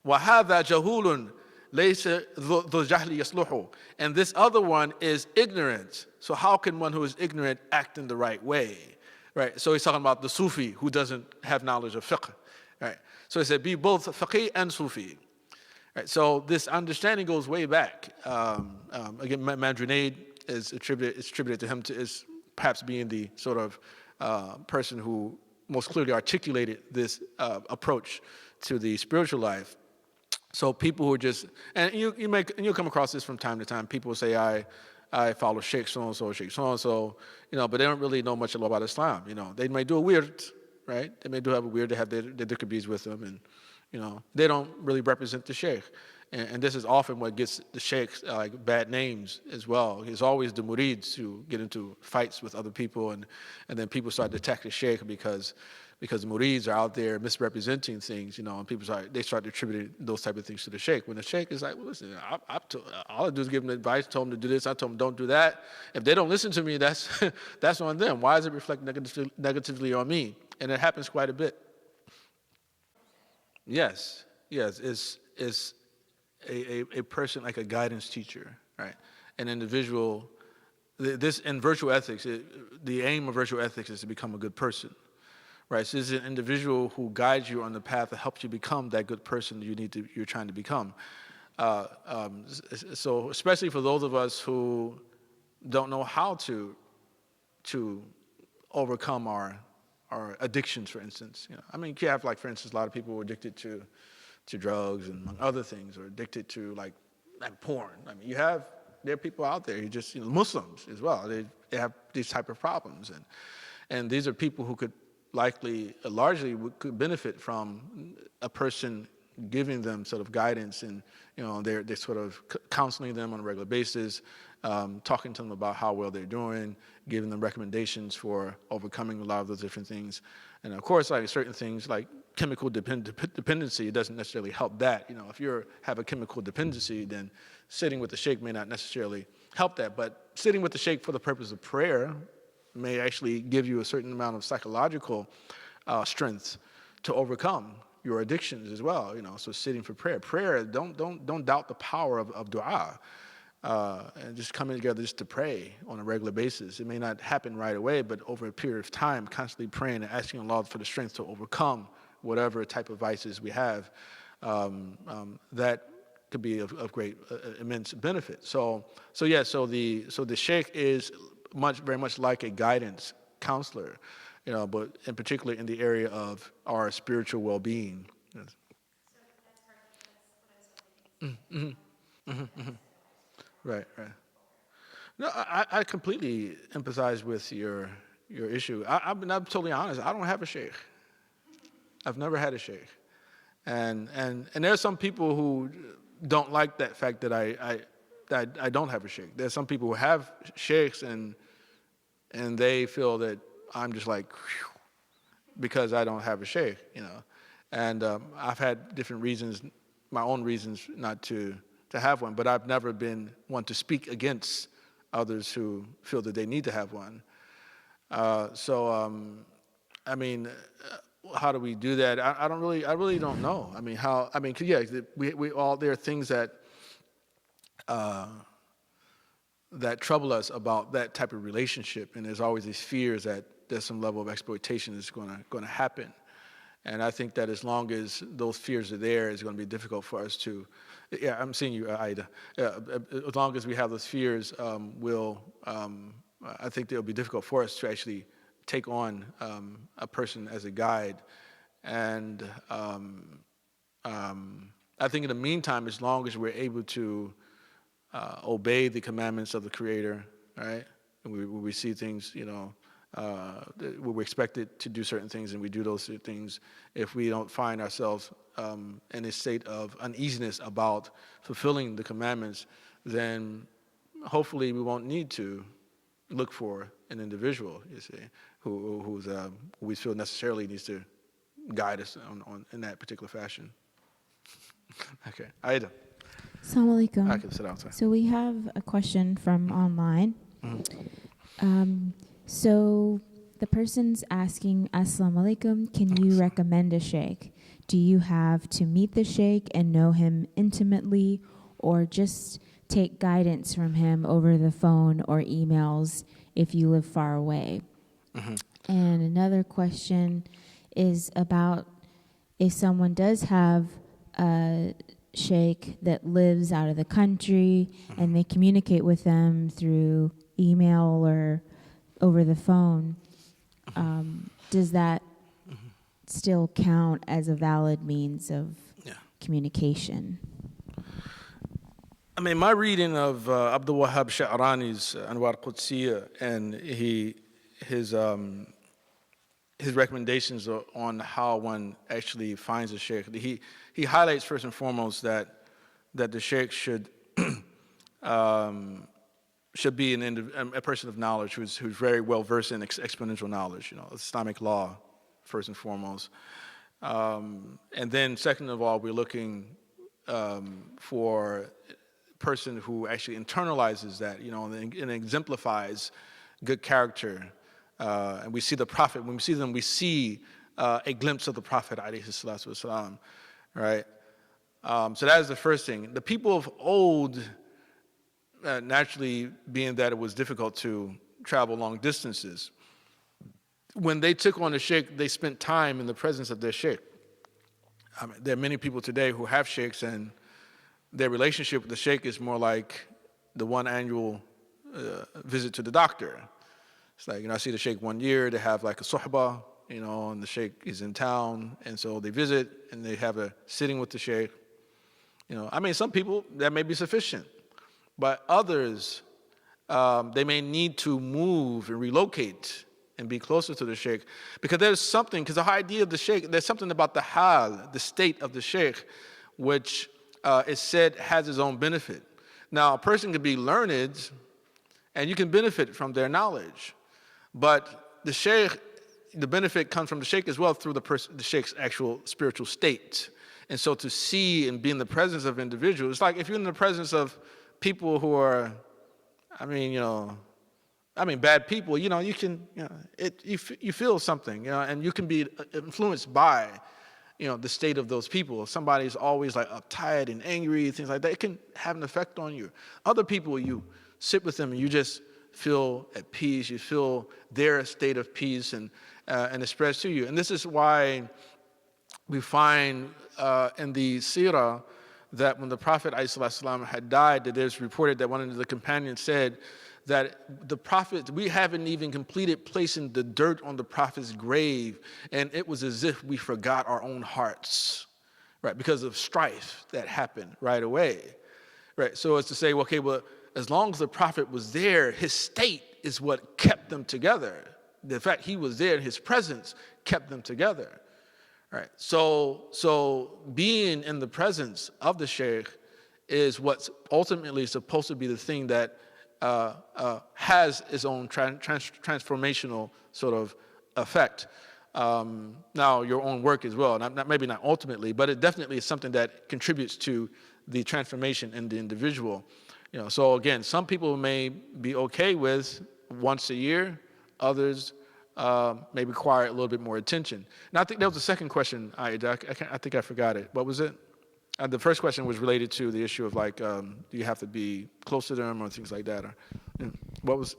وَهَذَا جَهُولٌ لَيْسَ ذُو الْجَهْلِ يَصْلُحُ. And this other one is ignorant. So how can one who is ignorant act in the right way? Right. So he's talking about the Sufi who doesn't have knowledge of fiqh. Right. So he said, be both faqih and Sufi. Right. So this understanding goes way back. Again, Imam Junaid is attributed to him as perhaps being the sort of person who most clearly articulated this approach to the spiritual life. So people who are just, and you'll come across this from time to time. People will say, I follow Sheikh so-and-so, Sheikh so-and-so, but they don't really know much about Islam. They may do a weird, right? They may do have a weird, they have their dhikr with them, and, they don't really represent the Sheikh. And this is often what gets the Sheikhs bad names as well. It's always the murids who get into fights with other people, and then people start to attack the Sheikh because the murids are out there misrepresenting things, and people start to attribute those type of things to the Sheikh. When the Sheikh is like, well, listen, all I do is give them advice, told them to do this, I told them don't do that. If they don't listen to me, that's on them. Why does it reflect negatively on me? And it happens quite a bit. Yes, it's a person like a guidance teacher, right? An individual. This in virtual ethics, the aim of virtual ethics is to become a good person. Right, so this is an individual who guides you on the path that helps you become that good person you're trying to become. So especially for those of us who don't know how to overcome our addictions, for instance. You have, for instance, a lot of people who are addicted to drugs and among other things, or addicted to like porn. There are people out there who just Muslims as well. They have these type of problems, and these are people who could largely could benefit from a person giving them sort of guidance, and they're sort of counseling them on a regular basis, talking to them about how well they're doing, giving them recommendations for overcoming a lot of those different things. And of course, certain things like chemical dependency, it doesn't necessarily help that. If you have a chemical dependency, then sitting with the sheikh may not necessarily help that. But sitting with the sheikh for the purpose of prayer may actually give you a certain amount of psychological strength to overcome your addictions as well. So sitting for prayer, don't doubt the power of dua, and just coming together just to pray on a regular basis. It may not happen right away, but over a period of time, constantly praying and asking Allah for the strength to overcome whatever type of vices we have, that could be of great, immense benefit. So the sheikh is very much like a guidance counselor, but in particular in the area of our spiritual well-being. Yes. So that's what I was hoping. Right. No, I completely empathize with your issue. I'm totally honest. I don't have a sheikh. I've never had a sheikh, and there are some people who don't like that fact that I don't have a sheikh. There's some people who have sheikhs and they feel that I'm just like, whew, because I don't have a sheikh, And I've had different reasons, my own reasons not to have one, but I've never been one to speak against others who feel that they need to have one. How do we do that? I really don't know. We all, there are things that that trouble us about that type of relationship, and there's always these fears that there's some level of exploitation that's going to happen. And I think that as long as those fears are there, it's going to be difficult for us to. Yeah, I'm seeing you, Aida. As long as we have those fears, I think it'll be difficult for us to actually take on a person as a guide. And I think in the meantime, as long as we're able to obey the commandments of the Creator, right? And we see things, we're expected to do certain things, and we do those things. If we don't find ourselves in a state of uneasiness about fulfilling the commandments, then hopefully we won't need to look for an individual, you see, who we feel necessarily needs to guide us on in that particular fashion. Okay, Aida. Assalamu alaikum. I can sit outside. So we have a question from online. Mm-hmm. So the person's asking, Assalamu alaikum, can you recommend a sheikh? Do you have to meet the sheikh and know him intimately, or just take guidance from him over the phone or emails if you live far away? Mm-hmm. And another question is about if someone does have a sheikh that lives out of the country and they communicate with them through email or over the phone, does that still count as a valid means of communication? I mean, my reading of Abdul Wahhab Sha'rani's Anwar Qudsiyya and his recommendations on how one actually finds a sheikh, he highlights first and foremost that the sheikh should be a person of knowledge who's very well versed in exponential knowledge, Islamic law first and foremost, and then second of all, we're looking for a person who actually internalizes that, and exemplifies good character. And we see the Prophet. When we see them, we see a glimpse of the Prophet, alayhi salatu wasalam, right? So that is the first thing. The people of old, naturally, being that it was difficult to travel long distances, when they took on a sheikh, they spent time in the presence of their sheikh. I mean, there are many people today who have sheikhs, and their relationship with the sheikh is more like the one annual visit to the doctor. It's like, I see the sheikh one year, they have like a suhbah, and the sheikh is in town, and so they visit, and they have a sitting with the sheikh. I mean, some people, that may be sufficient, but others, they may need to move and relocate and be closer to the sheikh, because because the idea of the sheikh, there's something about the hal, the state of the sheikh, which is said has its own benefit. Now, a person can be learned, and you can benefit from their knowledge. But the sheikh, the benefit comes from the sheikh as well through the sheikh's actual spiritual state. And so to see and be in the presence of individuals, it's like if you're in the presence of people who are, bad people, you can, you feel something, and you can be influenced by, the state of those people. If somebody's always like uptight and angry, things like that, it can have an effect on you. Other people, you sit with them and you just feel at peace. You feel their state of peace, and it spreads to you. And this is why we find in the seerah that when the Prophet ﷺ had died, that there's reported that one of the companions said that the Prophet, we haven't even completed placing the dirt on the Prophet's grave, and it was as if we forgot our own hearts, right? Because of strife that happened right away, right? So it's to say, okay, well, as long as the Prophet was there, his state is what kept them together. The fact he was there, his presence kept them together, right? So being in the presence of the sheikh is what's ultimately supposed to be the thing that has its own transformational sort of effect. Now, your own work as well, maybe not ultimately, but it definitely is something that contributes to the transformation in the individual. So again, some people may be okay with once a year, others may require a little bit more attention. And I think that was the second question, I think I forgot it. What was it? the first question was related to the issue of like, do you have to be close to them or things like that? Or, what was,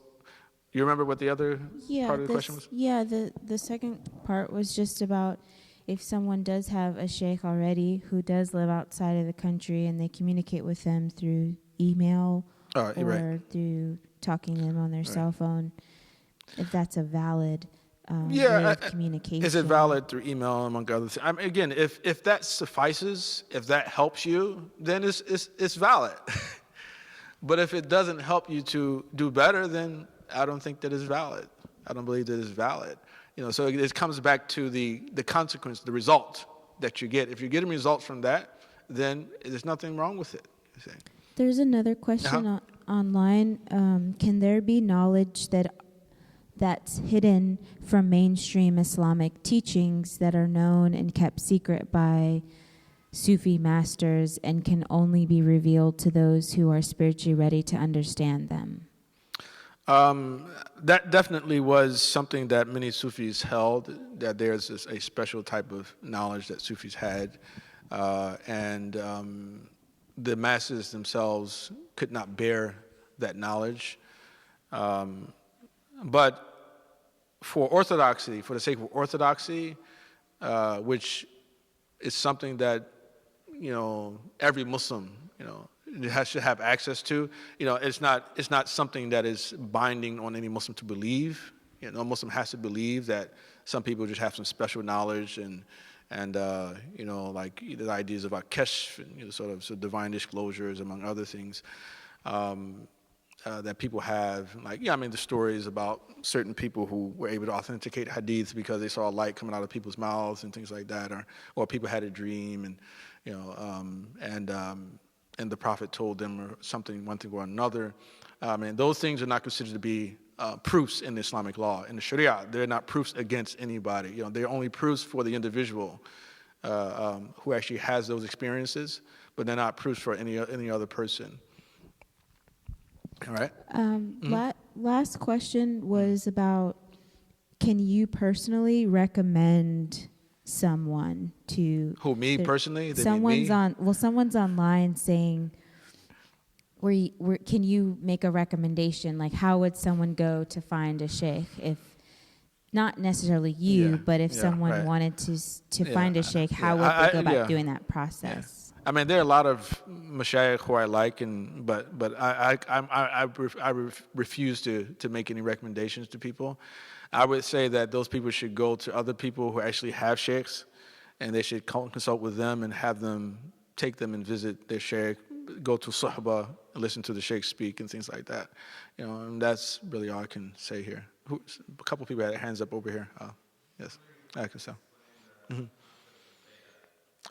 you remember what the other part of the question was? Yeah, the second part was just about if someone does have a sheikh already who does live outside of the country and they communicate with them through email or through talking to them on their cell phone, if that's a valid way of communication. Is it valid through email, among other things? I mean, again, if that suffices, if that helps you, then it's valid. But if it doesn't help you to do better, then I don't think that it's valid. I don't believe that it's valid. So it comes back to the consequence, the result that you get. If you're getting results from that, then there's nothing wrong with it. There's another question online. Can there be knowledge that's hidden from mainstream Islamic teachings that are known and kept secret by Sufi masters and can only be revealed to those who are spiritually ready to understand them? That definitely was something that many Sufis held, that there's a special type of knowledge that Sufis had, and the masses themselves could not bear that knowledge. But for orthodoxy, for the sake of orthodoxy, which is something that, every Muslim, should have access to, it's not something that is binding on any Muslim to believe. No Muslim has to believe that some people just have some special knowledge and like the ideas about kashf and sort of divine disclosures, among other things. That people have, like, the stories about certain people who were able to authenticate hadiths because they saw a light coming out of people's mouths and things like that, or people had a dream and, and the Prophet told them or something, one thing or another. And those things are not considered to be proofs in the Islamic law. In the Sharia, they're not proofs against anybody. They're only proofs for the individual who actually has those experiences, but they're not proofs for any other person. All right. Last question was about, can you personally recommend someone to... Who, me personally? Someone's online saying, can you make a recommendation? Like, how would someone go to find a sheikh? If not necessarily you, but if someone wanted to find a sheikh, how would they go about doing that process? I mean, there are a lot of mashayikh who I like, but I refuse to make any recommendations to people. I would say that those people should go to other people who actually have sheikhs, and they should consult with them and have them take them and visit their sheikh, go to suhbah, listen to the sheikh speak and things like that. And that's really all I can say here. A couple people had their hands up over here. Yes, I can say.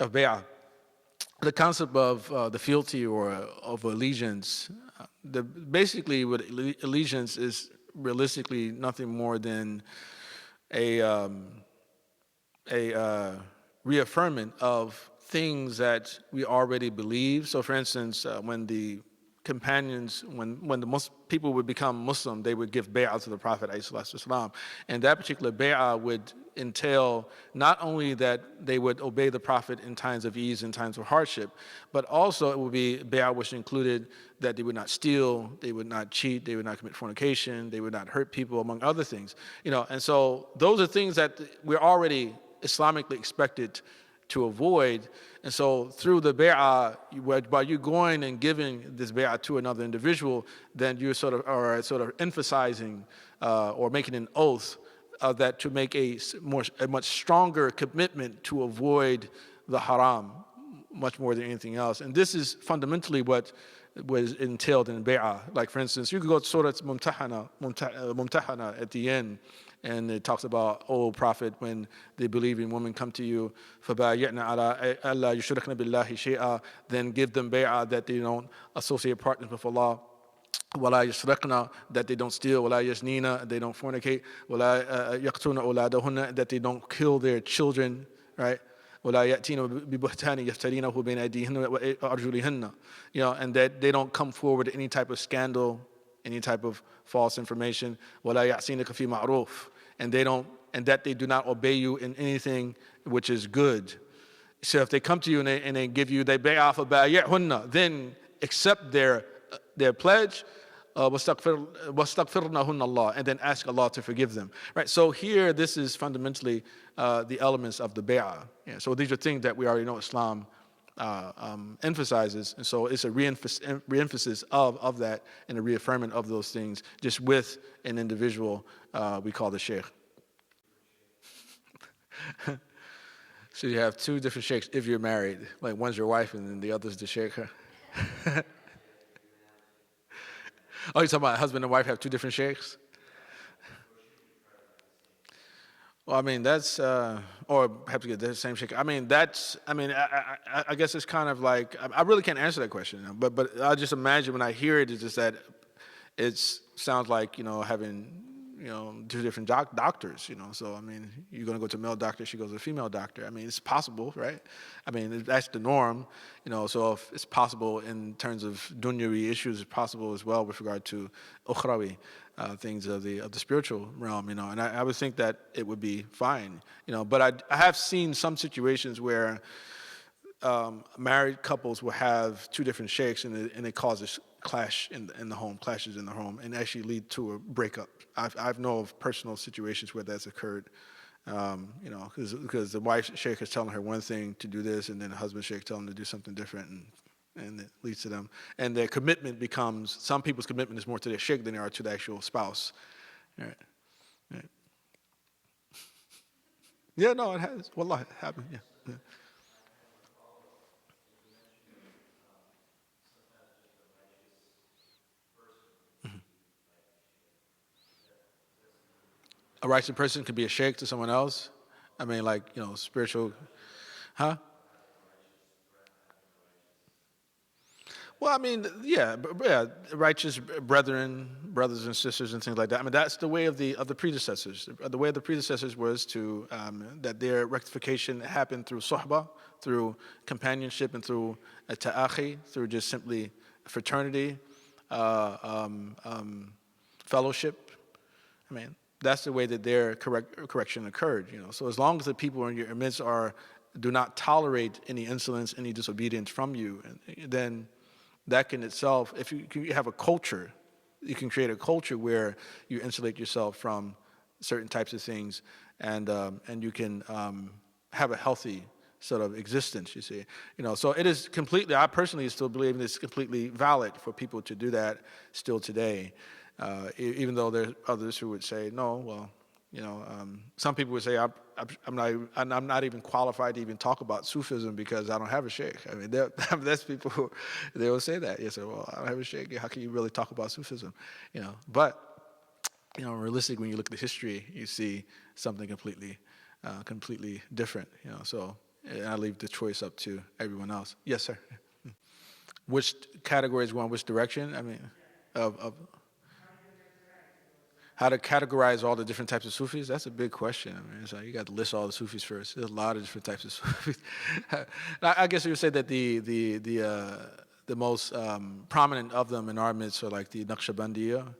Of bay'ah. The concept of the fealty or of allegiance, basically what allegiance is realistically nothing more than a reaffirmation of things that we already believe. So, for instance, when the companions, when the people would become Muslim, they would give bay'ah to the Prophet ﷺ. And that particular bay'ah would entail not only that they would obey the Prophet in times of ease and times of hardship, but also it would be bay'ah which included that they would not steal, they would not cheat, they would not commit fornication, they would not hurt people, among other things. And so those are things that we're already Islamically expected to avoid. And so through the bay'ah, by you going and giving this bay'ah to another individual, then you sort of emphasizing or making an oath that to make a much stronger commitment to avoid the haram, much more than anything else. And this is fundamentally what was entailed in bay'ah. Like, for instance, you could go to Surah Mumtahana at the end, and it talks about, oh Prophet, when the believing women come to you, فَبَايَعْنَا عَلَىٰ أَلَّا يُشْرِكْنَ بِاللَّهِ شَيْئًا, then give them bay'ah that they don't associate partners with Allah. وَلَا يَسْرِقْنَا, that they don't steal. وَلَا يَزْنِينَ, they don't fornicate. وَلَا يَقْتُلْنَ أَوْلَادَهُنَّ, that they don't kill their children, right? وَلَا يَأْتِينَ بِبُهْتَانٍ يَفْتَرِينَهُ بَيْنَ أَيْدِيهِنَّ وَأَرْجُلِهِنَّ, and that they don't come forward with any type of scandal, any type of false information. وَلَا يَعْصِينَكَ فِي مَعْرُوفٍ, and that they do not obey you in anything which is good. So if they come to you and they give you, they bay'ah for bay'ahunna, then accept their pledge, وَاسْتَغْفِرْنَهُنَّ Allah, and then ask Allah to forgive them. Right. So here, this is fundamentally the elements of the bay'ah. Yeah, so these are things that we already know Islam emphasizes, and so it's a reemphasis of that and a reaffirming of those things, just with an individual we call the sheikh. So you have two different sheikhs if you're married, like one's your wife and then the other's the sheikh. Oh, you're talking about husband and wife have two different sheikhs? Well, I mean, that's, or perhaps get the same sheikh. I mean, I guess it's kind of like, I really can't answer that question, but I just imagine when I hear it, it's just that it sounds like, having, two different doctors, so I mean, you're going to go to a male doctor, she goes to a female doctor. I mean, it's possible, right? I mean, that's the norm, so if it's possible in terms of dunyawi issues, it's possible as well with regard to ukhrawi, things of the spiritual realm, and I would think that it would be fine, but I have seen some situations where married couples will have two different sheikhs and it causes clashes in the home, and actually lead to a breakup. I've know of personal situations where that's occurred, because the wife's sheikh is telling her one thing to do this, and then the husband's sheikh telling them to do something different, and it leads to them. And their commitment becomes, some people's commitment is more to their sheikh than they are to the actual spouse. Right. Yeah, no, it has. Wallah, it happened, yeah. A righteous person could be a sheikh to someone else. I mean, like, spiritual, huh? Well, I mean, yeah, righteous brothers and sisters and things like that. I mean, that's the way of the predecessors. The way of the predecessors was to, that their rectification happened through suhbah, through companionship, and through ta'akhi, through just simply fraternity, fellowship. I mean, that's the way that their correction occurred. So as long as the people in your midst do not tolerate any insolence, any disobedience from you, then that can itself, if you have a culture, you can create a culture where you insulate yourself from certain types of things, and you can have a healthy sort of existence. You see, so it is completely. I personally still believe it's completely valid for people to do that still today. Even though there's others who would say no, well, some people would say I'm not even qualified to even talk about Sufism because I don't have a sheikh. I mean, that's people who they will say that. You say, well, I don't have a sheikh. How can you really talk about Sufism? But realistically, when you look at the history, you see something completely different. So I leave the choice up to everyone else. Yes, sir. Which categories go in which direction? I mean, of how to categorize all the different types of Sufis? That's a big question. I mean, so you got to list all the Sufis first. There's a lot of different types of Sufis. I guess you would say that the most prominent of them in our midst are like the Naqshbandiyya.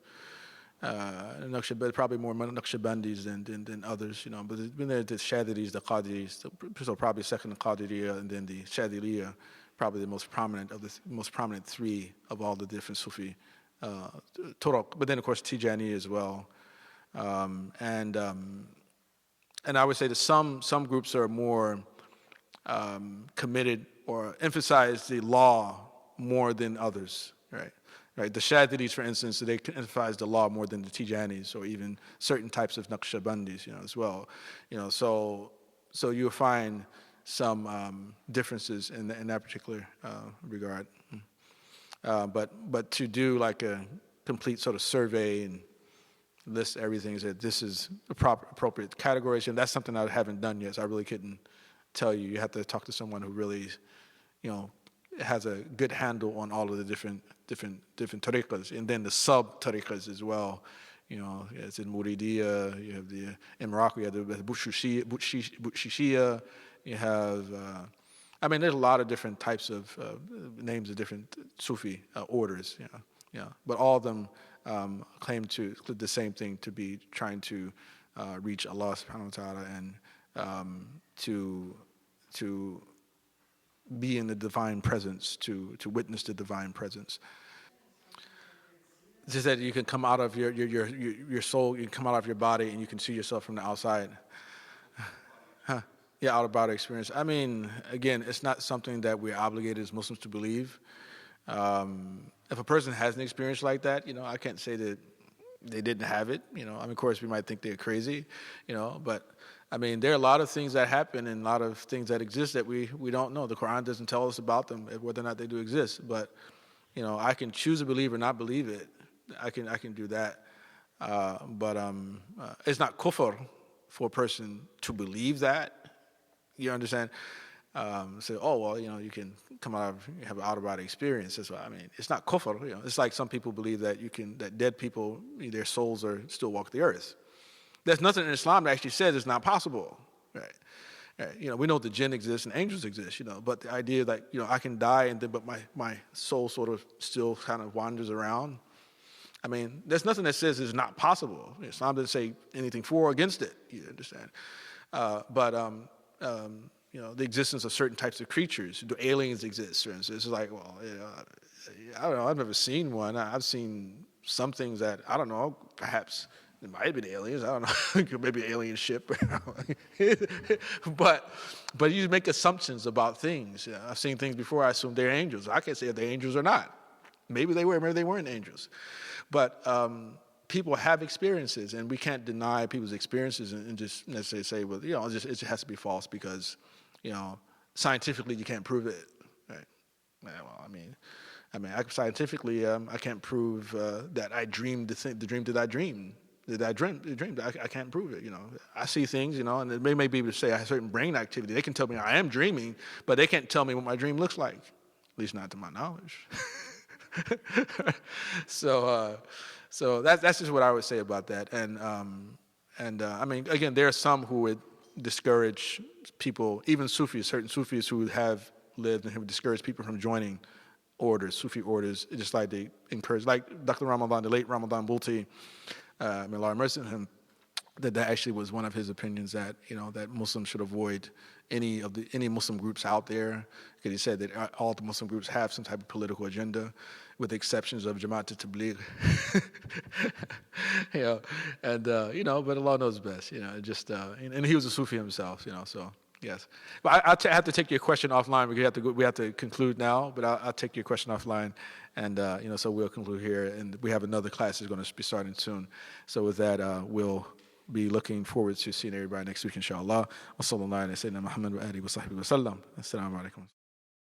Probably more Naqshbandis than others, But then there's the Shadhilis, the Qadiris. So probably second the Qadiriyya, and then the Shadhiliyya, probably the most prominent three of all the different Sufi. But then of course Tijani as well, and I would say that some groups are more committed or emphasize the law more than others, right? The Shadhilis, for instance, they emphasize the law more than the Tijanis or even certain types of Naqshbandis, as well, So you'll find some differences in that particular regard. But to do like a complete sort of survey and list everything, that this is appropriate categories, and that's something I haven't done yet, so I really couldn't tell you. You have to talk to someone who really, has a good handle on all of the different tariqas, and then the sub-tariqas as well. It's in Muridiyya, you have in Morocco, you have the Butshishiyya, you have... there's a lot of different types of names of different Sufi orders, but all of them claim to the same thing, to be trying to reach Allah subhanahu wa ta'ala and to be in the divine presence, to witness the divine presence. It's just that you can come out of your soul, you can come out of your body, and you can see yourself from the outside. Yeah, out of body experience. I mean, again, it's not something that we're obligated as Muslims to believe. If a person has an experience like that, I can't say that they didn't have it. I mean, of course, we might think they're crazy, but I mean, there are a lot of things that happen and a lot of things that exist that we don't know. The Quran doesn't tell us about them, whether or not they do exist. But, I can choose to believe or not believe it. I can do that. But it's not kufr for a person to believe that. You understand? Say, oh, well, you can come out of, you have an out-of-body experience. That's what I mean. It's not kufr. It's like some people believe that that dead people, their souls are still walk the earth. There's nothing in Islam that actually says it's not possible, right? We know the jinn exists and angels exist, but the idea that, I can die but my soul sort of still kind of wanders around. I mean, there's nothing that says it's not possible. Islam doesn't say anything for or against it, you understand? The existence of certain types of creatures. Do aliens exist, for instance? It's like, well, I don't know, I've never seen one. I've seen some things that, I don't know, perhaps it might have been aliens, I don't know, maybe an alien ship. but you make assumptions about things. I've seen things before, I assume they're angels. I can't say if they're angels or not. Maybe they were, maybe they weren't angels. But people have experiences, and we can't deny people's experiences and just necessarily say, well, it just has to be false because, scientifically you can't prove it. Right? Well, I mean, scientifically, I can't prove that I dreamed the dream that I dreamed. I can't prove it, I see things, and they may be able to say I have certain brain activity. They can tell me I am dreaming, but they can't tell me what my dream looks like, at least not to my knowledge. So that's just what I would say about that. And I mean, again, there are some who would discourage people, even Sufis, certain Sufis who have lived and who would discourage people from joining orders, Sufi orders, just like they encourage, like Dr. Ramadan, the late Ramadan Bulti, may Allah mercy on him, that actually was one of his opinions that, that Muslims should avoid any Muslim groups out there, because he said that all the Muslim groups have some type of political agenda, with the exceptions of Jamaat al-Tabligh. But Allah knows best, and he was a Sufi himself, so yes. But I have to take your question offline because we have to conclude now, but I'll take your question offline, and so we'll conclude here, and we have another class that's going to be starting soon. So with that, we'll be looking forward to seeing everybody next week, inshallah. Wa sallallahu alayhi wa sallam, Muhammad wa alihi wa sahbihi wa sallam. Assalamu alaikum.